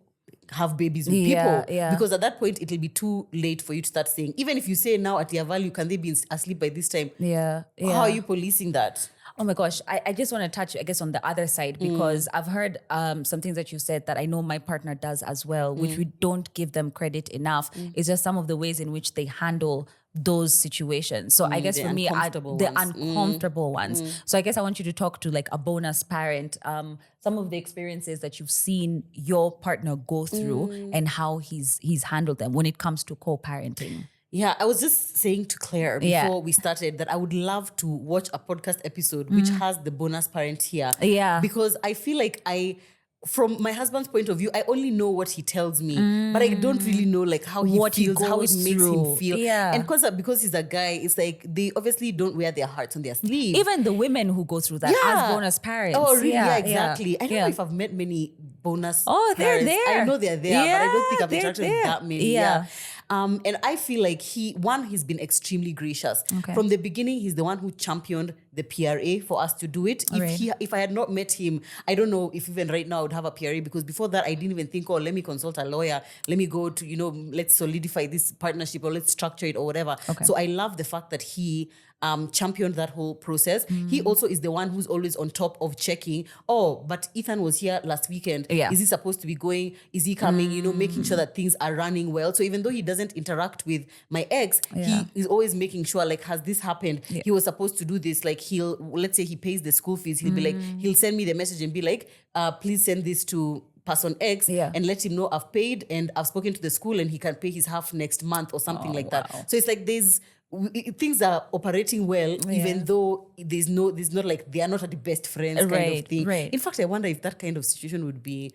have babies with people? Because at that point it'll be too late for you to start saying, even if you say now at your value, can they be asleep by this time? How are you policing that? Oh my gosh, I just want to touch, I guess, on the other side, because I've heard some things that you said that I know my partner does as well, which we don't give them credit enough. It's just some of the ways in which they handle those situations. So I guess for me, the uncomfortable ones. So I guess I want you to talk to like a bonus parent, some of the experiences that you've seen your partner go through and how he's handled them when it comes to co-parenting. Yeah, I was just saying to Claire before we started that I would love to watch a podcast episode which has the bonus parent here. Because I feel like from my husband's point of view, I only know what he tells me, but I don't really know like how he feels, how it makes him feel. And because he's a guy, it's like they obviously don't wear their hearts on their sleeve. Even the women who go through that as bonus parents. Oh, really? Yeah, exactly. I don't know if I've met many bonus parents. They're there. I know they're there, but I don't think I've interacted with that many. And I feel like he's been extremely gracious. From the beginning, he's the one who championed the PRA for us to do it. If I had not met him, I don't know if even right now I would have a PRA, because before that I didn't even think, let me consult a lawyer. Let me go to, you know, let's solidify this partnership or let's structure it or whatever. So I love the fact that he championed that whole process. He also is the one who's always on top of checking, but Ethan was here last weekend. Is he supposed to be going? Is he coming? You know, making sure that things are running well. So even though he doesn't interact with my ex, he is always making sure, like, has this happened? He was supposed to do this. Like, let's say he pays the school fees. He'll be like, he'll send me the message and be like, please send this to person X and let him know I've paid and I've spoken to the school and he can pay his half next month or something like that. So it's like things are operating well, even though there's not like they are not at the best friends kind of thing. In fact, I wonder if that kind of situation would be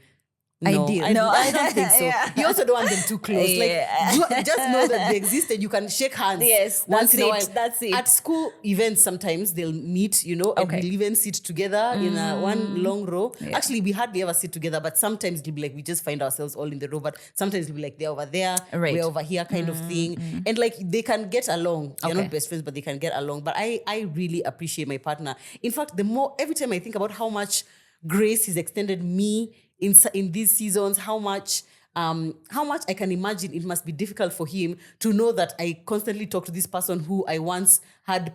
Ideal. I don't think so. Yeah. You also don't want them too close. Yeah. Like, just know that they exist and you can shake hands. Yes, once in a while. That's it. At school events, sometimes they'll meet, and we'll even sit together in one long row. Yeah. Actually, we hardly ever sit together, but sometimes it'll be like we just find ourselves all in the row. But sometimes it'll be like they're over there, Right. we're over here, kind of thing. And like they can get along. They're Okay. not best friends, but they can get along. But I really appreciate my partner. In fact, every time I think about how much grace he's extended me in these seasons, how much I can imagine it must be difficult for him to know that I constantly talk to this person who I once had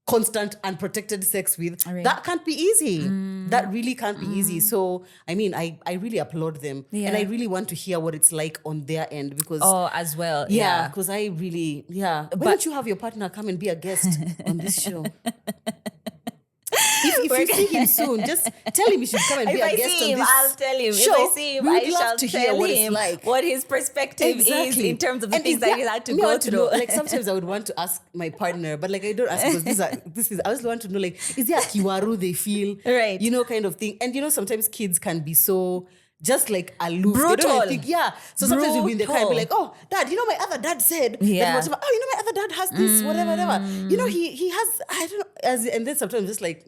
constant unprotected sex with. Right. That can't be easy. That really can't be easy. So, I mean, I really applaud them. Yeah. And I really want to hear what it's like on their end because... Oh, as well. Yeah, because I really... Yeah. Why don't you have your partner come and be a guest on this show? If you see him soon, just tell him he should come and be a guest on this I'll tell him. show. If I see him, We would I love shall to hear tell what it's him like. what his perspective is in terms of the things that he had to I go want to through. know, like sometimes I would want to ask my partner, but like I don't ask because I just want to know, like, is there a kiwaru they feel? Right. Kind of thing. And sometimes kids can be so just like aloof. Brutal. They don't really think, yeah. So sometimes we'll be in the car and be like, oh, Dad, my other dad said, Yeah. that whatever. Oh, my other dad has this, whatever. He has, I don't know, and then sometimes just like,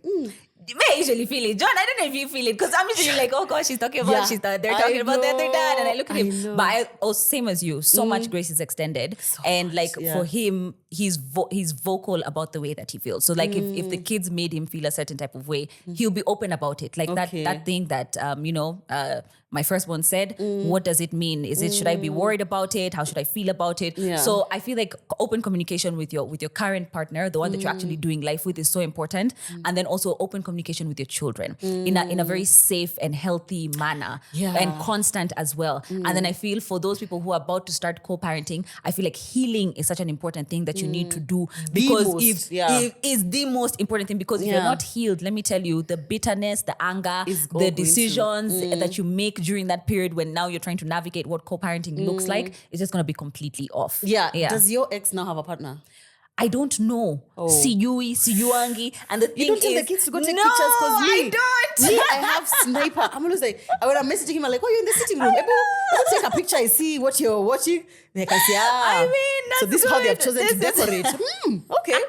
You may usually feel it. John, I don't know if you feel it because I'm usually like, oh gosh, she's talking about, they're talking about the other dad. And I look at him. But I also, same as you, so much grace is extended. And like for him, he's vocal about the way that he feels. So like if the kids made him feel a certain type of way, he'll be open about it. Like that thing that, my firstborn said, what does it mean? Should I be worried about it? How should I feel about it? Yeah. So I feel like open communication with your current partner, the one that you're actually doing life with, is so important. And then also open communication with your children in a very safe and healthy manner and constant as well. And then I feel for those people who are about to start co-parenting, I feel like healing is such an important thing that you need to do because if is the most important thing, because if you're not healed, let me tell you, the bitterness, the anger, the decisions that you make during that period when now you're trying to navigate what co-parenting looks like, is just going to be completely off. Yeah. Does your ex now have a partner? I don't know. Siyuangi. And the thing You don't tell is, the kids to go take no, pictures because I don't. Me, I have sniper. I'm always like, when I'm messaging him, I'm like, oh, you're in the sitting room. Let's take a picture. I see what you're watching. They can say, I mean, that's so this is how they have good. chosen to decorate. Okay.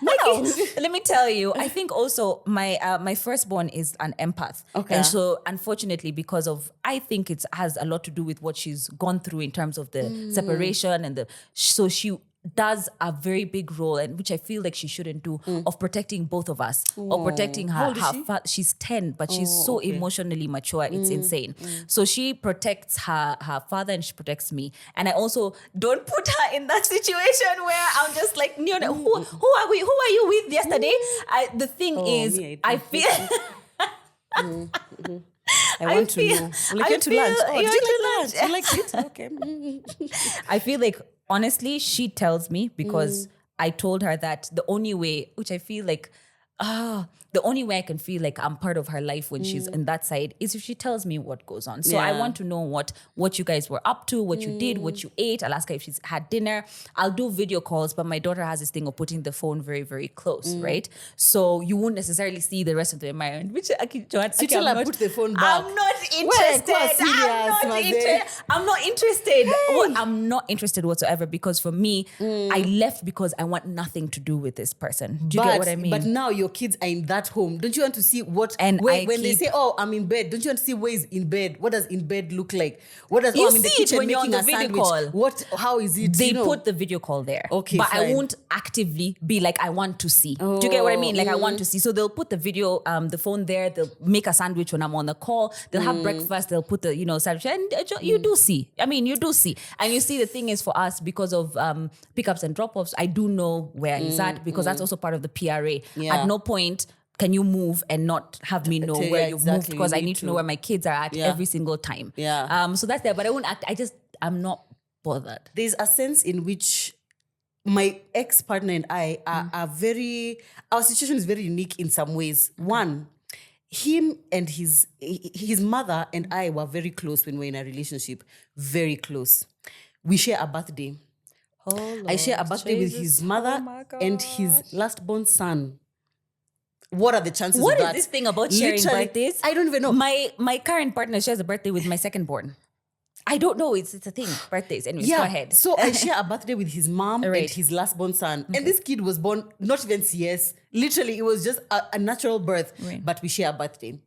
Wow. Let me tell you, I think also my firstborn is an empath. Okay. And so unfortunately, because of, I think it has a lot to do with what she's gone through in terms of the separation and so she does a very big role, and which I feel like she shouldn't do, of protecting both of us, or protecting her. How old is she? She's 10, but she's so emotionally mature. It's insane. So she protects her father and she protects me. And I also don't put her in that situation where I'm just like, who are we? Who are you with yesterday? The thing is, I feel. I want to know. Like, you're to lunch. Oh, did you like lunch? You like it? Okay. I feel like, honestly, she tells me because I told her that the only way, which I feel like, the only way I can feel like I'm part of her life when she's in that side is if she tells me what goes on. So I want to know what you guys were up to, what you did, what you ate. I'll ask her if she's had dinner. I'll do video calls, but my daughter has this thing of putting the phone very, very close, right? So you won't necessarily see the rest of the environment. Which, Joanne, So tell her put the phone back. I'm not interested. I'm not interested. Hey. Well, I'm not interested whatsoever, because for me, I left because I want nothing to do with this person. Do you get what I mean? But now your kids are in that home. Don't you want to see what, and when they say, oh, I'm in bed, don't you want to see where is in bed? What does in bed look like? What does, you I'm in the see kitchen it when you're on making the a video sandwich? call. How is it? They put the video call there. Okay, but fine. I won't actively be like, I want to see. Do you get what I mean? Like, I want to see. So they'll put the video, the phone there. They'll make a sandwich when I'm on the call. They'll have breakfast. They'll put the, sandwich. And you do see. I mean, you do see. And you see, the thing is, for us, because of pickups and drop-offs, I do know where he's at, because that's also part of the PRA. Yeah. At no point can you move and not have me know where you've moved, because I need to know where my kids are at every single time. Yeah. So that's there. But I won't act. I'm not bothered. There's a sense in which my ex-partner and I are very, our situation is very unique in some ways. One, him and his mother and I were very close when we were in a relationship. Very close. We share a birthday. I share a birthday with his mother and his last born son. what are the chances What of is that? this thing about sharing birthdays? I don't even know. My current partner shares a birthday with my second born. I don't know. It's a thing. Birthdays. Anyways, go ahead. So I share a birthday with his mom Right. and his last born son. And this kid was born, not even CS. Literally, it was just a natural birth. Right. But we share a birthday.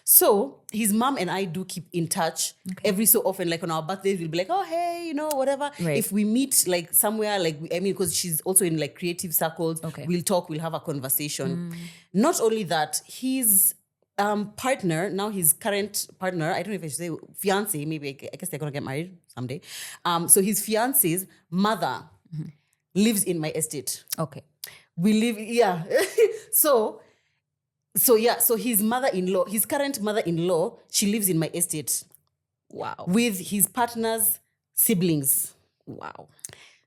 So his mom and I do keep in touch every so often. Like on our birthdays, we'll be like, oh, hey, you know, whatever. Right. If we meet like somewhere, like, because she's also in like creative circles, we'll talk, we'll have a conversation. Not only that, his partner, now his current partner, I don't know if I should say fiance, maybe I guess they're gonna get married someday. So his fiance's mother lives in my estate. Okay. We live, so his mother-in-law, his current mother-in-law, she lives in my estate. Wow. With his partner's siblings. Wow.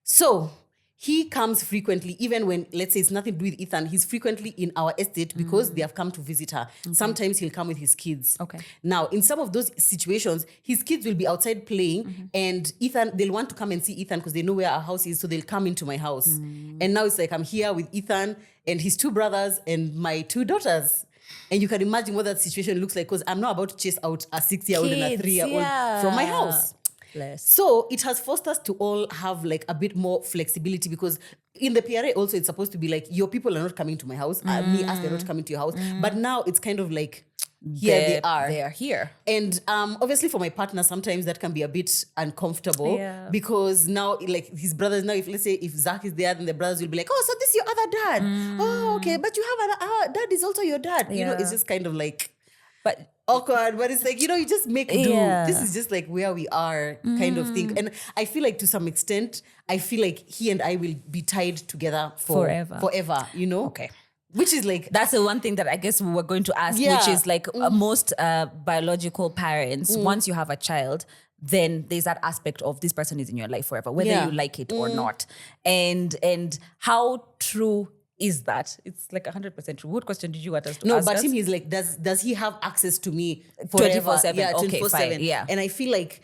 So he comes frequently, even when, let's say, it's nothing to do with Ethan, he's frequently in our estate because they have come to visit her. Sometimes he'll come with his kids. Okay. Now, in some of those situations, his kids will be outside playing and they'll want to come and see Ethan because they know where our house is, so they'll come into my house. And now it's like I'm here with Ethan and his two brothers and my two daughters. And you can imagine what that situation looks like because I'm not about to chase out a 6-year-old and a 3-year-old from my house. Bless. So it has forced us to all have like a bit more flexibility because in the PRA also it's supposed to be like your people are not coming to my house, me as they're not coming to your house. But now it's kind of like here they are. They are here. And obviously for my partner, sometimes that can be a bit uncomfortable because now like his brothers, now if let's say if Zach is there, then the brothers will be like, oh, so this is your other dad. Oh, okay. But you have dad is also your dad. You know, it's just kind of like awkward, but it's like, you know, you just make do. This is just like where we are kind of thing. And I feel like to some extent, I feel like he and I will be tied together forever, you know? Okay. Which is like... That's the one thing that I guess we were going to ask, which is like most biological parents, once you have a child, then there's that aspect of this person is in your life forever, whether you like it or not. And how true is that? It's like 100% true. What question did you want us to ask? No, but us? him, he's like, does he have access to me forever? 24/7. Yeah, Okay, 24/7. fine. Yeah. And I feel like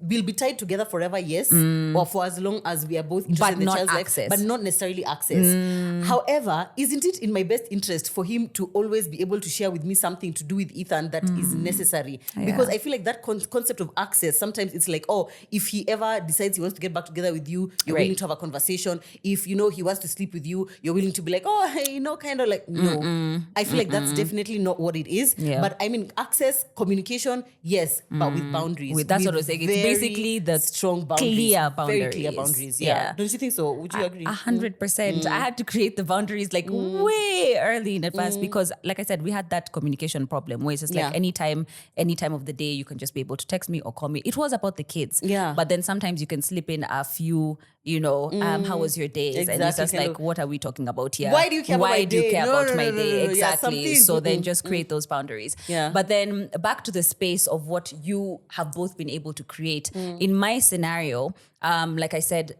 we'll be tied together forever, yes, or for as long as we are both interested in the child's life, but not necessarily access. However, isn't it in my best interest for him to always be able to share with me something to do with Ethan that is necessary? Because I feel like that concept of access, sometimes it's like, oh, if he ever decides he wants to get back together with you, you're willing to have a conversation. If, you know, he wants to sleep with you, you're willing to be like, oh, hey, you know, kind of like, no. I feel like that's definitely not what it is. Yeah. But I mean, access, communication, yes, but with boundaries. That's what I was saying. It's basically the strong boundaries. Clear boundaries. Very clear boundaries. Yeah. Don't you think so? Would you agree? 100%. I had to create the boundaries like way early in advance because, like I said, we had that communication problem where it's just like any time of the day, you can just be able to text me or call me. It was about the kids. Yeah. But then sometimes you can slip in a few, you know, how was your day? Exactly. And it's just like, what are we talking about here? Why do you care about my day? Why do you care about my day? Exactly. Yeah, so then just create those boundaries. Yeah. But then back to the space of what you have both been able to create. In my scenario, like I said,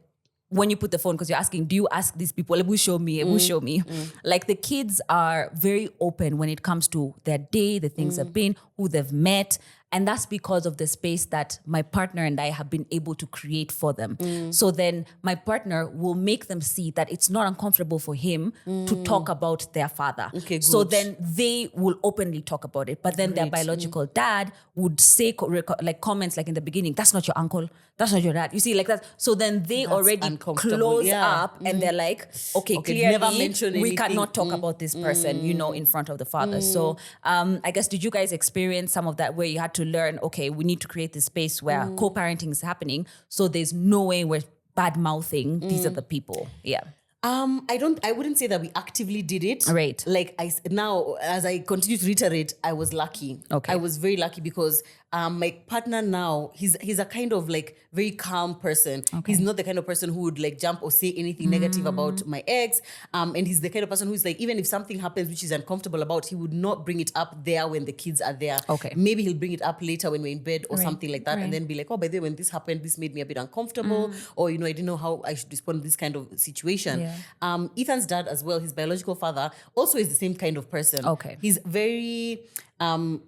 when you put the phone, because you're asking, do you ask these people, will show me, will show me? Like the kids are very open when it comes to their day, the things they've been, who they've met. And that's because of the space that my partner and I have been able to create for them. So then my partner will make them see that it's not uncomfortable for him to talk about their father. Okay, good. So then they will openly talk about it. But then their biological dad would say like comments like in the beginning, that's not your uncle, that's not your dad. You see, like that. So then they already close up and they're like, okay, clearly never mention we anything. cannot talk about this person, you know, in front of the father. So I guess, did you guys experience some of that where you had to learn, okay, we need to create this space where co-parenting is happening, so there's no way we're bad-mouthing these are the people. Yeah. I wouldn't say that we actively did it. Right. Like now, as I continue to reiterate, I was lucky. Okay. I was very lucky because my partner now, he's a kind of like very calm person. Okay. He's not the kind of person who would like jump or say anything negative about my ex. And he's the kind of person who's like, even if something happens which he's uncomfortable about, he would not bring it up there when the kids are there. Okay. Maybe he'll bring it up later when we're in bed or something like that, and then be like, oh, by the way, when this happened, this made me a bit uncomfortable, or, you know, I didn't know how I should respond to this kind of situation. Yeah. Ethan's dad as well, his biological father, also is the same kind of person. Okay. He's very...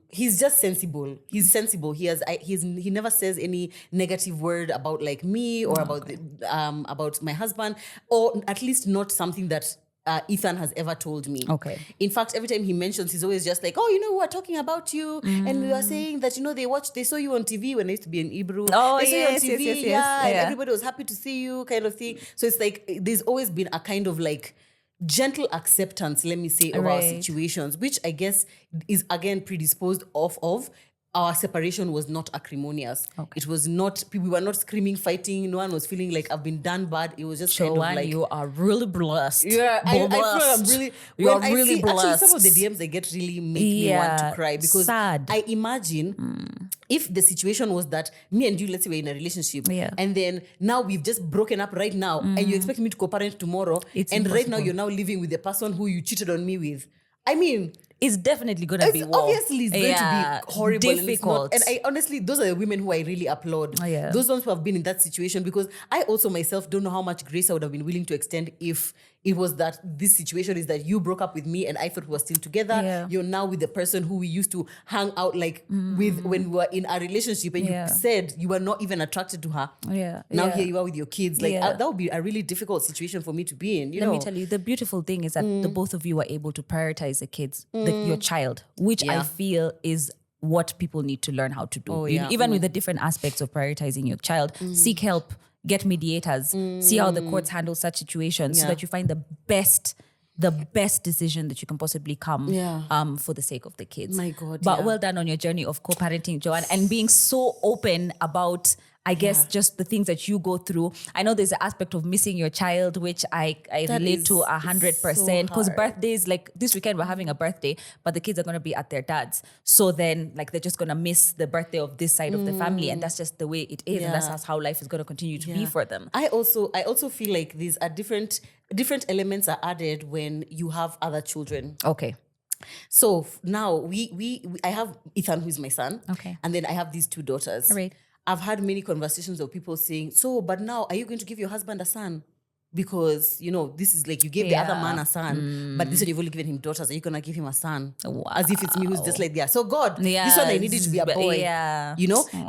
he's just sensible. He's sensible. He never says any negative word about like me or about my husband, or at least not something that Ethan has ever told me. Okay. In fact, every time he mentions, he's always just like, oh, we were talking about you. And we were saying that, they saw you on TV when I used to be in Hebrew. Oh, they saw you on yes, TV, yes. yeah. And Yeah. everybody was happy to see you kind of thing. So it's like, there's always been a kind of like gentle acceptance, let me say, of our Right. situations, which I guess is again predisposed off of our separation was not acrimonious. Okay. It was not, we were not screaming, fighting. No one was feeling like I've been done bad. It was just kind of Joanne, like, you are really blessed. yeah, I feel like I'm really. You're when I really see, blessed. Actually, some of the DMs I get really make me want to cry because sad. I imagine if the situation was that me and you, let's say we're in a relationship, and then now we've just broken up right now, and you expect me to co-parent tomorrow, It's and right now impossible. you're now living with the person who you cheated on me with. I mean, It's definitely going to be war. obviously it's going to be horrible, difficult. and I honestly, those are the women who I really applaud. Yeah. Those ones who have been in that situation, because I also myself don't know how much grace I would have been willing to extend if it was that this situation is that you broke up with me and I thought we were still together. Yeah. You're now with the person who we used to hang out like with when we were in a relationship, and Yeah. you said you were not even attracted to her. Yeah. Now yeah. here you are with your kids. Like Yeah. that would be a really difficult situation for me to be in. Let me tell you, the beautiful thing is that the both of you are able to prioritize the kids, your child, which I Yeah. feel is what people need to learn how to do. Oh, You- yeah. Even with the different aspects of prioritizing your child, seek help, get mediators, see how the courts handle such situations so Yeah. that you find the best decision that you can possibly come for the sake of the kids. My God, But yeah. well done on your journey of co-parenting, Joanne, and being so open about, I guess, just the things that you go through. I know there's an aspect of missing your child, which I That relate is to 100%. Because so hard. birthdays, like this weekend, we're having a birthday, but the kids are going to be at their dad's. So then, like, they're just going to miss the birthday of this side of the family. And that's just the way it is. And that's Yeah. how life is going to continue to be for them. I also feel like these are different elements are added when you have other children. Okay. So now I have Ethan, who is my son. Okay. And then I have these two daughters. Right. I've had many conversations of people saying, so, but now are you going to give your husband a son? Because, this is like you gave the other man a son, but this one you've only given him daughters. Are you going to give him a son? As if it's me who's just like, yeah. So God, this one I needed to be a boy. Yeah.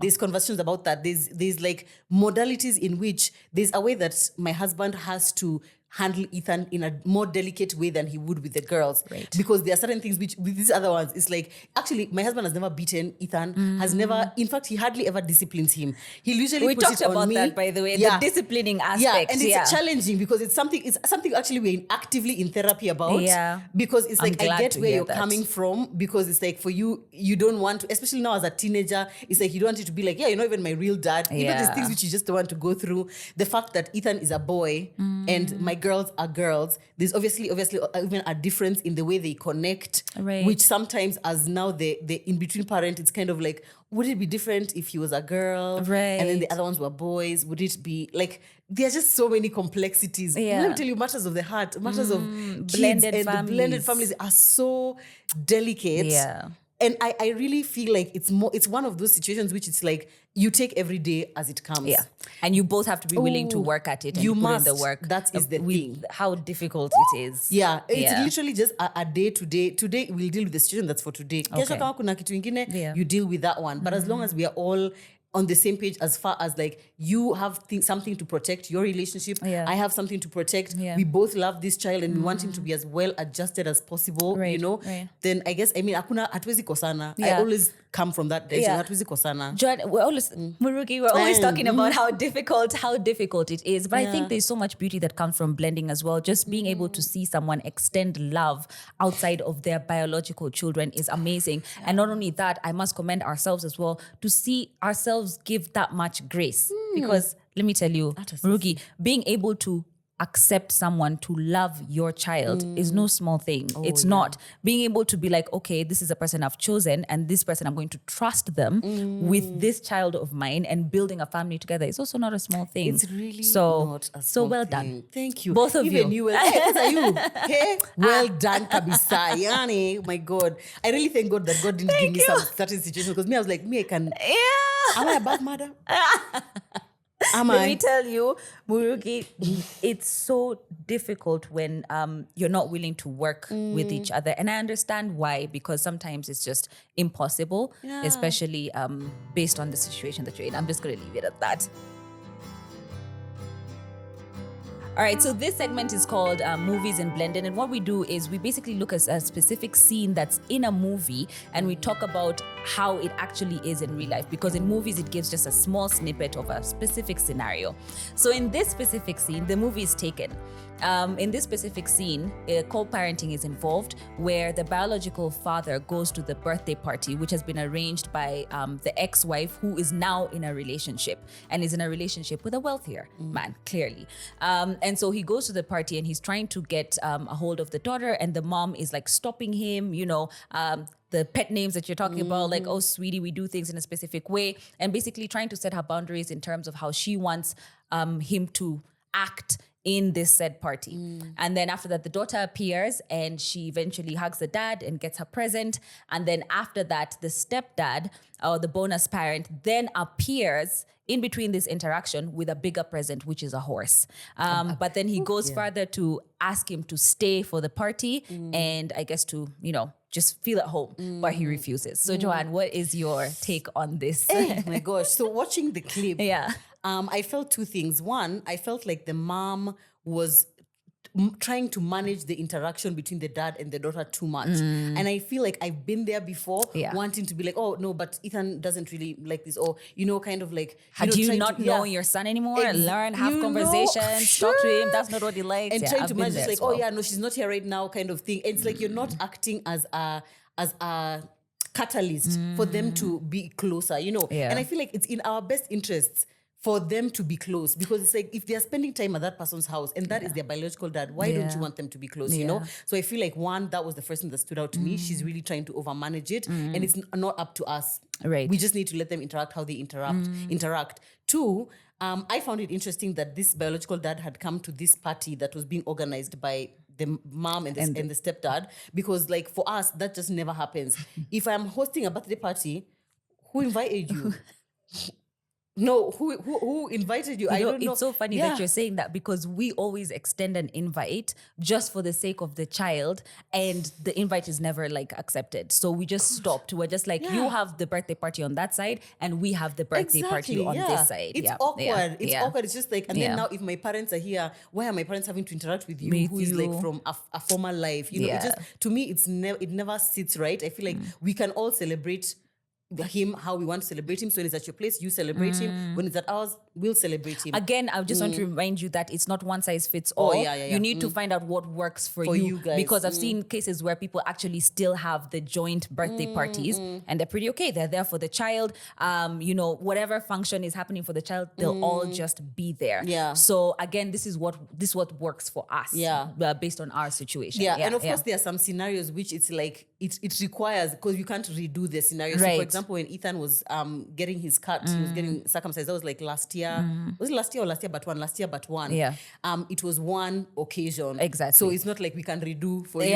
There's conversations about that. There's like modalities in which there's a way that my husband has to handle Ethan in a more delicate way than he would with the girls. Right. Because there are certain things which with these other ones, it's like, actually, my husband has never beaten Ethan, has never, in fact, he hardly ever disciplines him. He usually We puts talked it on about me. that, by the way, Yeah. the disciplining Yeah, aspect. and it's challenging because it's something actually we're actively in therapy about. Yeah. Because it's I'm like, I glad get to where hear you're that. coming from, because it's like for you don't want to, especially now as a teenager, it's like you don't want it to be like, yeah, you're not even my real dad. There's Yeah. things which you just don't want to go through. The fact that Ethan is a boy and my girls are girls, there's obviously even a difference in the way they connect, Right. which sometimes as now the in-between parent, it's kind of like, would it be different if he was a girl? And then the Right. other ones were boys? Would it be like, there's just so many complexities. Yeah. Let me tell you, matters of the heart, matters of kids blended and the blended families. families are so delicate. Yeah. And I really feel like it's one of those situations which it's like you take every day as it comes. Yeah. And you both have to be willing to work at it and You put must. in the work. That is the with thing. How difficult it is. Yeah, it's Yeah. literally just a day to day. Today we'll deal with the situation that's for today. Kesho Okay. kama kuna kitu ingine, Yeah. you deal with that one. But as long as we are all on the same page as far as like you have something to protect your relationship, Yeah. I have something to protect. Yeah. We both love this child and we want him to be as well adjusted as possible, Right, you know? right. Then I guess, hakuna hatuwezi kosana. I Yeah. always come from that direction. Yeah. Hatuwezi kosana. Joanne, Murugi, we're always talking about how difficult it is. But I think Yeah. there's so much beauty that comes from blending as well. Just being able to see someone extend love outside of their biological children is amazing. And not only that, I must commend ourselves as well to see ourselves give that much grace. Because let me tell you, Murugi, being able to accept someone to love your child is no small thing. It's not. Being able to be like, okay, this is a person I've chosen and this person I'm going to trust them with this child of mine and building a family together is also not a small thing. It's really so not a so small well thing. done. Thank you. Both of Even you. you. Hey, are you? Hey, well done, kabisa. Yani, my God. I really thank God that God didn't give me some certain situations because me, I was like, I can. Yeah. Am I a bad mother? Am Let I? me tell you, Murugi, it's so difficult when you're not willing to work with each other. And I understand why, because sometimes it's just impossible, Yeah. especially based on the situation that you're in. I'm just going to leave it at that. All right, so this segment is called Movies and Blended. And what we do is we basically look at a specific scene that's in a movie and we talk about how it actually is in real life. Because in movies, it gives just a small snippet of a specific scenario. So in this specific scene, the movie is taken. In this specific scene, co-parenting is involved, where the biological father goes to the birthday party, which has been arranged by the ex-wife, who is now in a relationship and is in a relationship with a wealthier man, clearly. And so he goes to the party and he's trying to get a hold of the daughter, and the mom is like stopping him, the pet names that you're talking about, like, oh, sweetie, we do things in a specific way, and basically trying to set her boundaries in terms of how she wants him to act in this said party. And then after that, the daughter appears and she eventually hugs the dad and gets her present. And then after that, the stepdad, or the bonus parent, then appears in between this interaction with a bigger present, which is a horse. But then he goes further to ask him to stay for the party and I guess to, just feel at home, but he refuses. So Joanne, what is your take on this? Oh my gosh. So watching the clip, Yeah. I felt two things. One, I felt like the mom was trying to manage the interaction between the dad and the daughter too much. And I feel like I've been there before, wanting to be like, oh, no, but Ethan doesn't really like this. Or, kind of like... Had you not know your son anymore? Learn, have conversations, talk to him. That's not what he likes. And trying to manage, it's like, oh, yeah, no, she's not here right now kind of thing. And it's like you're not acting as a catalyst for them to be closer, And I feel like it's in our best interests for them to be close, because it's like if they're spending time at that person's house and that is their biological dad, why don't you want them to be close, So I feel like one, that was the first thing that stood out to me. She's really trying to overmanage it and it's not up to us. Right. We just need to let them interact how they interact. Two, I found it interesting that this biological dad had come to this party that was being organized by the mom and the stepdad, because like for us, that just never happens. If I'm hosting a birthday party, who invited you? No, who invited you? I don't know. It's so funny that you're saying that, because we always extend an invite just for the sake of the child, and the invite is never like accepted. So we just stopped. We're just like, you have the birthday party on that side, and we have the birthday party on this side. It's awkward. It's awkward. It's just like, and then now if my parents are here, why are my parents having to interact with you, who is like from a former life? It just, to me, it never sits right. I feel like we can all celebrate him how we want to celebrate him. So when it's at your place, you celebrate him. When it's at ours, we'll celebrate him. Again, I just want to remind you that it's not one size fits all. You need to find out what works for you guys. Because I've seen cases where people actually still have the joint birthday parties and they're pretty okay. They're there for the child. Whatever function is happening for the child, they'll all just be there. Yeah. So again, this is what works for us. Based on our situation. And of course, there are some scenarios which it's like it requires, because you can't redo the scenario. So for example, when Ethan was getting his cut, he was getting circumcised. That was like last year. Was it last year or last year but one? Last year but one. Yeah. It was one occasion. Exactly. So it's not like we can redo for you.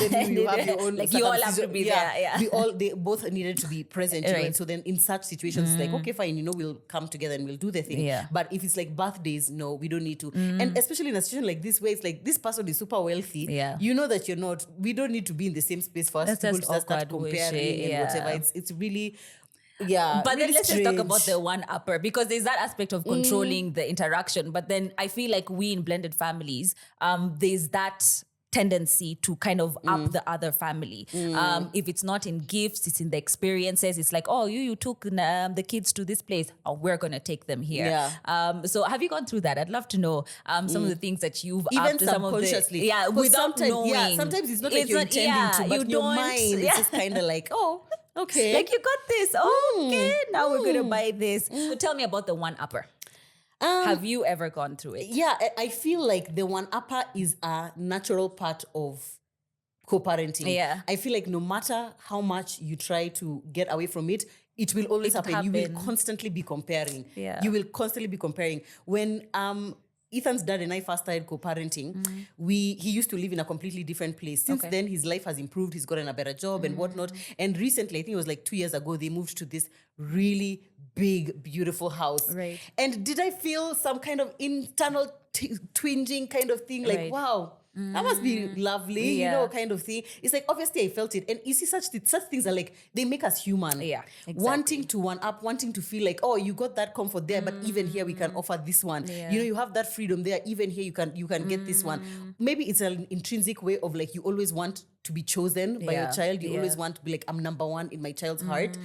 Then you have your own. Like you all have to be there. They both needed to be present. And so then in such situations, it's like, okay, fine, we'll come together and we'll do the thing. Yeah. But if it's like birthdays, no, we don't need to. And especially in a situation like this, where it's like this person is super wealthy. Yeah. You know that you're not. We don't need to be in the same space for us to start comparing and whatever. It's really. Yeah, but really then let's strange. just talk about the one upper, because there's that aspect of controlling the interaction. But then I feel like we in blended families, there's that tendency to kind of up the other family. If it's not in gifts, it's in the experiences. It's like, oh, you took the kids to this place. Oh, we're going to take them here. Yeah. So have you gone through that? I'd love to know some of the things that you've even upped, subconsciously. Some of the, without knowing. Yeah, sometimes it's not like you're intending to, but your mind is just kind of like, oh, okay. Like you got this. Oh, okay. Now we're going to buy this. So tell me about the one upper. Have you ever gone through it? Yeah, I feel like the one upper is a natural part of co-parenting. Yeah. I feel like no matter how much you try to get away from it, it will always happen. You will constantly be comparing. Yeah. You will constantly be comparing. When Ethan's dad and I first started co-parenting, he used to live in a completely different place. Since then, his life has improved. He's gotten a better job and whatnot. And recently, I think it was like 2 years ago, they moved to this really big, beautiful house. Right. And did I feel some kind of internal twinging kind of thing? Like, wow, That must be lovely, you know, kind of thing. It's like, obviously I felt it. And you see, such things are like, they make us human. Yeah, exactly. Wanting to one up, wanting to feel like, oh, you got that comfort there, but even here we can offer this one. Yeah. You know, you have that freedom there. Even here you can get this one. Maybe it's an intrinsic way of like, you always want to be chosen by your child. You always want to be like, I'm number one in my child's heart.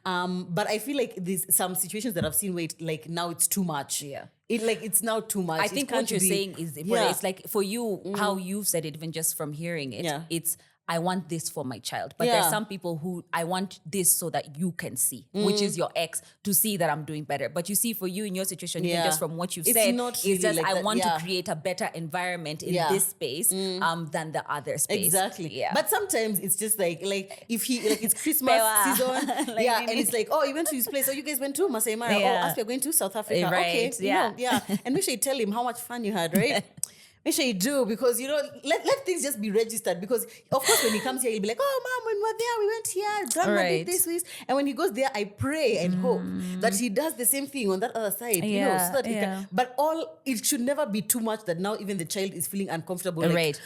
But I feel like there's some situations that I've seen where it, like, now it's too much. Yeah. It's now too much. I think what you're saying is important. Yeah. It's like for you, how you've said it, even just from hearing it, it's I want this for my child. But there's some people who I want this so that you can see, which is your ex, to see that I'm doing better. But you see, for you in your situation, even just from what you've said, not really it's just like I that. want to create a better environment in this space than the other space. Exactly. Yeah. But sometimes it's just like if he like it's Christmas season, and it's like, oh, you went to his place, oh, you guys went to Masai Mara, oh, us we're going to South Africa, okay, and make sure you tell him how much fun you had, right? Make sure you do, because, you know, let things just be registered. Because, of course, when he comes here, he'll be like, oh, Mom, when we were there, we went here, grandma did this. And when he goes there, I pray and hope that he does the same thing on that other side, you know, so that he can. But it should never be too much that now even the child is feeling uncomfortable. Like,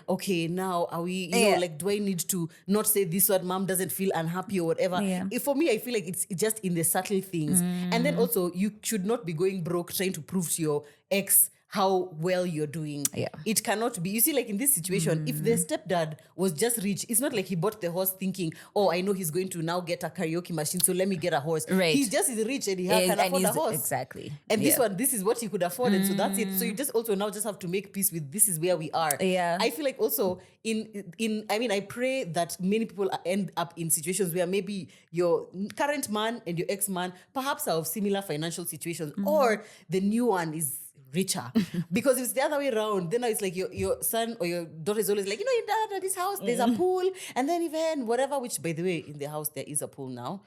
okay, now are we, you know, like, do I need to not say this word? Mom doesn't feel unhappy or whatever. For me, I feel like it's just in the subtle things. And then also, you should not be going broke trying to prove to your ex how well you're doing. It cannot be. You see, like in this situation, if the stepdad was just rich, it's not like he bought the horse thinking, oh, I know he's going to now get a karaoke machine, so let me get a horse. He's just rich and he can afford a horse. Exactly. And this is what he could afford, and so that's it. So you just also now just have to make peace with this is where we are. I feel like also I pray that many people end up in situations where maybe your current man and your ex-man perhaps are of similar financial situations, or the new one is richer. Because if it's the other way around, then now it's like your son or your daughter is always like, you know, your dad at this house, there's a pool, and then even whatever, which by the way, in the house there is a pool now,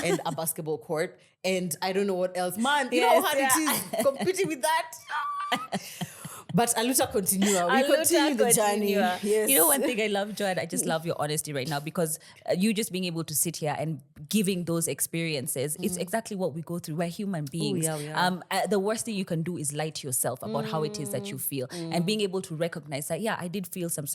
and a basketball court, and I don't know what else. Man, you know how hard it is competing with that. But Aluta continua. We continue the journey. Yes. You know, one thing I love, Joanne, I just love your honesty right now, because you just being able to sit here and giving those experiences, it's exactly what we go through. We're human beings. The worst thing you can do is lie to yourself about how it is that you feel. And being able to recognize that, I did feel some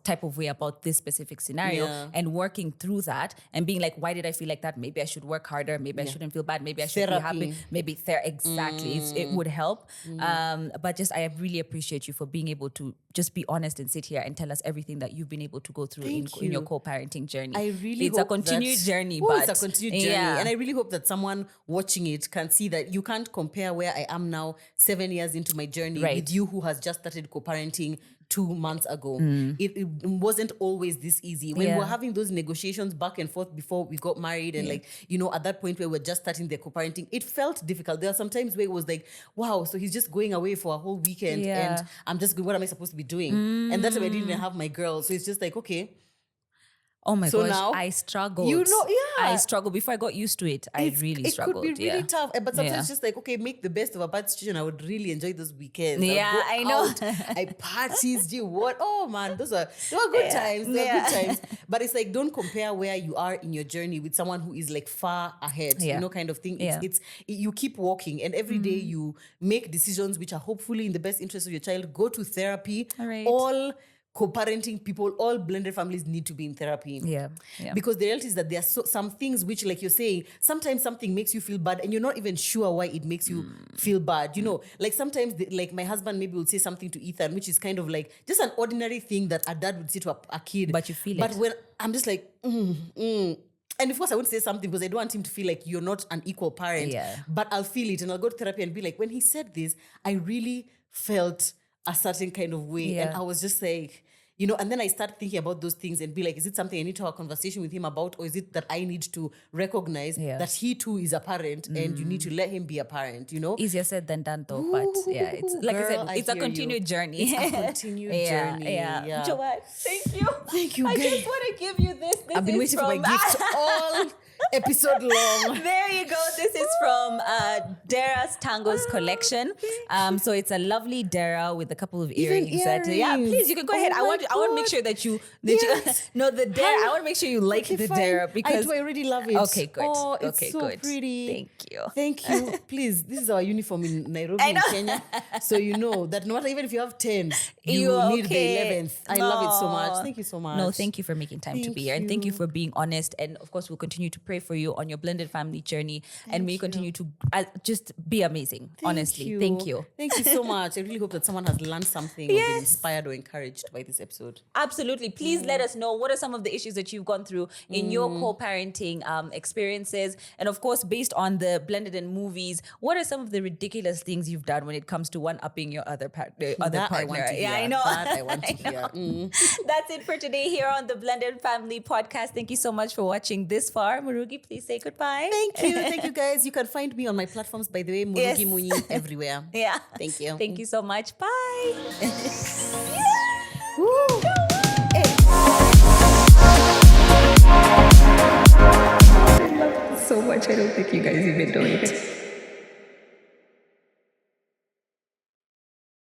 type of way about this specific scenario, and working through that and being like, why did I feel like that? Maybe I should work harder. Maybe I shouldn't feel bad. Maybe I should be happy. Maybe exactly. It would help. But just, I really appreciate you for being able to just be honest and sit here and tell us everything that you've been able to go through in your co-parenting journey. I really it's hope a continued journey, but it's a continued journey. And I really hope that someone watching it can see that you can't compare where I am now 7 years into my journey with you who has just started co-parenting 2 months ago. It wasn't always this easy. When we were having those negotiations back and forth before we got married, and like, you know, at that point where we're just starting the co-parenting, it felt difficult. There are some times where it was like, wow, so he's just going away for a whole weekend and I'm just going, what am I supposed to be doing? And that's why I didn't even have my girl. So it's just like, okay. Oh my gosh, now, I struggled. You know, I struggled. Before I got used to it, I really struggled. It could be really tough. But sometimes it's just like, okay, make the best of a bad situation. I would really enjoy those weekends. I know. I parties, do what? Oh man, they were good times. They were good times. But it's like, don't compare where you are in your journey with someone who is like far ahead, you know, kind of thing. You keep walking, and every day you make decisions which are hopefully in the best interest of your child. Go to therapy. All co-parenting people, all blended families need to be in therapy. Because the reality is that there are some things which, like you're saying, sometimes something makes you feel bad and you're not even sure why it makes you feel bad. You know, like sometimes like my husband maybe will say something to Ethan, which is kind of like just an ordinary thing that a dad would say to a kid. But you feel it. But when I'm just like, and of course, I won't say something because I don't want him to feel like you're not an equal parent. But I'll feel it and I'll go to therapy and be like, when he said this, I really felt a certain kind of way. And I was just like, you know, and then I start thinking about those things and be like, is it something I need to have a conversation with him about, or is it that I need to recognize that he too is a parent and you need to let him be a parent, you know? Easier said than done though, but it's like I said, it's a continued journey. It's a continued journey. Joanne, thank you. Thank you. I just want to give you this. I've been waiting for my gift all episode long. There you go. This is from Dara's Tangos collection. So it's a lovely Dara with a couple of earrings. Yeah, please, you can go ahead. I want to make sure that you no, the Dara. I want to make sure you like the Dara because I already love it. Okay, good. Oh, it's okay, so good. pretty. Thank you. Please, this is our uniform in Nairobi, in Kenya. So you know that no matter even if you have 10, you need the 11th. I love it so much. Thank you so much. No, thank you for making time to be here. And thank you for being honest. And of course, we'll continue to pray for you on your blended family journey. And may you continue to just be amazing. Honestly. Thank you. Thank you so much. I really hope that someone has learned something or been inspired or encouraged by this episode. Absolutely. Please let us know what are some of the issues that you've gone through in your co-parenting experiences. And of course, based on the blended and movies, what are some of the ridiculous things you've done when it comes to one-upping your other partner? I want to hear. I know. That I want to hear. That's it for today here on the Blended Family Podcast. Thank you so much for watching this far. Murugi, please say goodbye. Thank you. Thank you, guys. You can find me on my platforms, by the way, Murugi Munyi, everywhere. Yeah. Thank you. Thank you so much. Bye. Woo. So much. I don't think you guys even know it.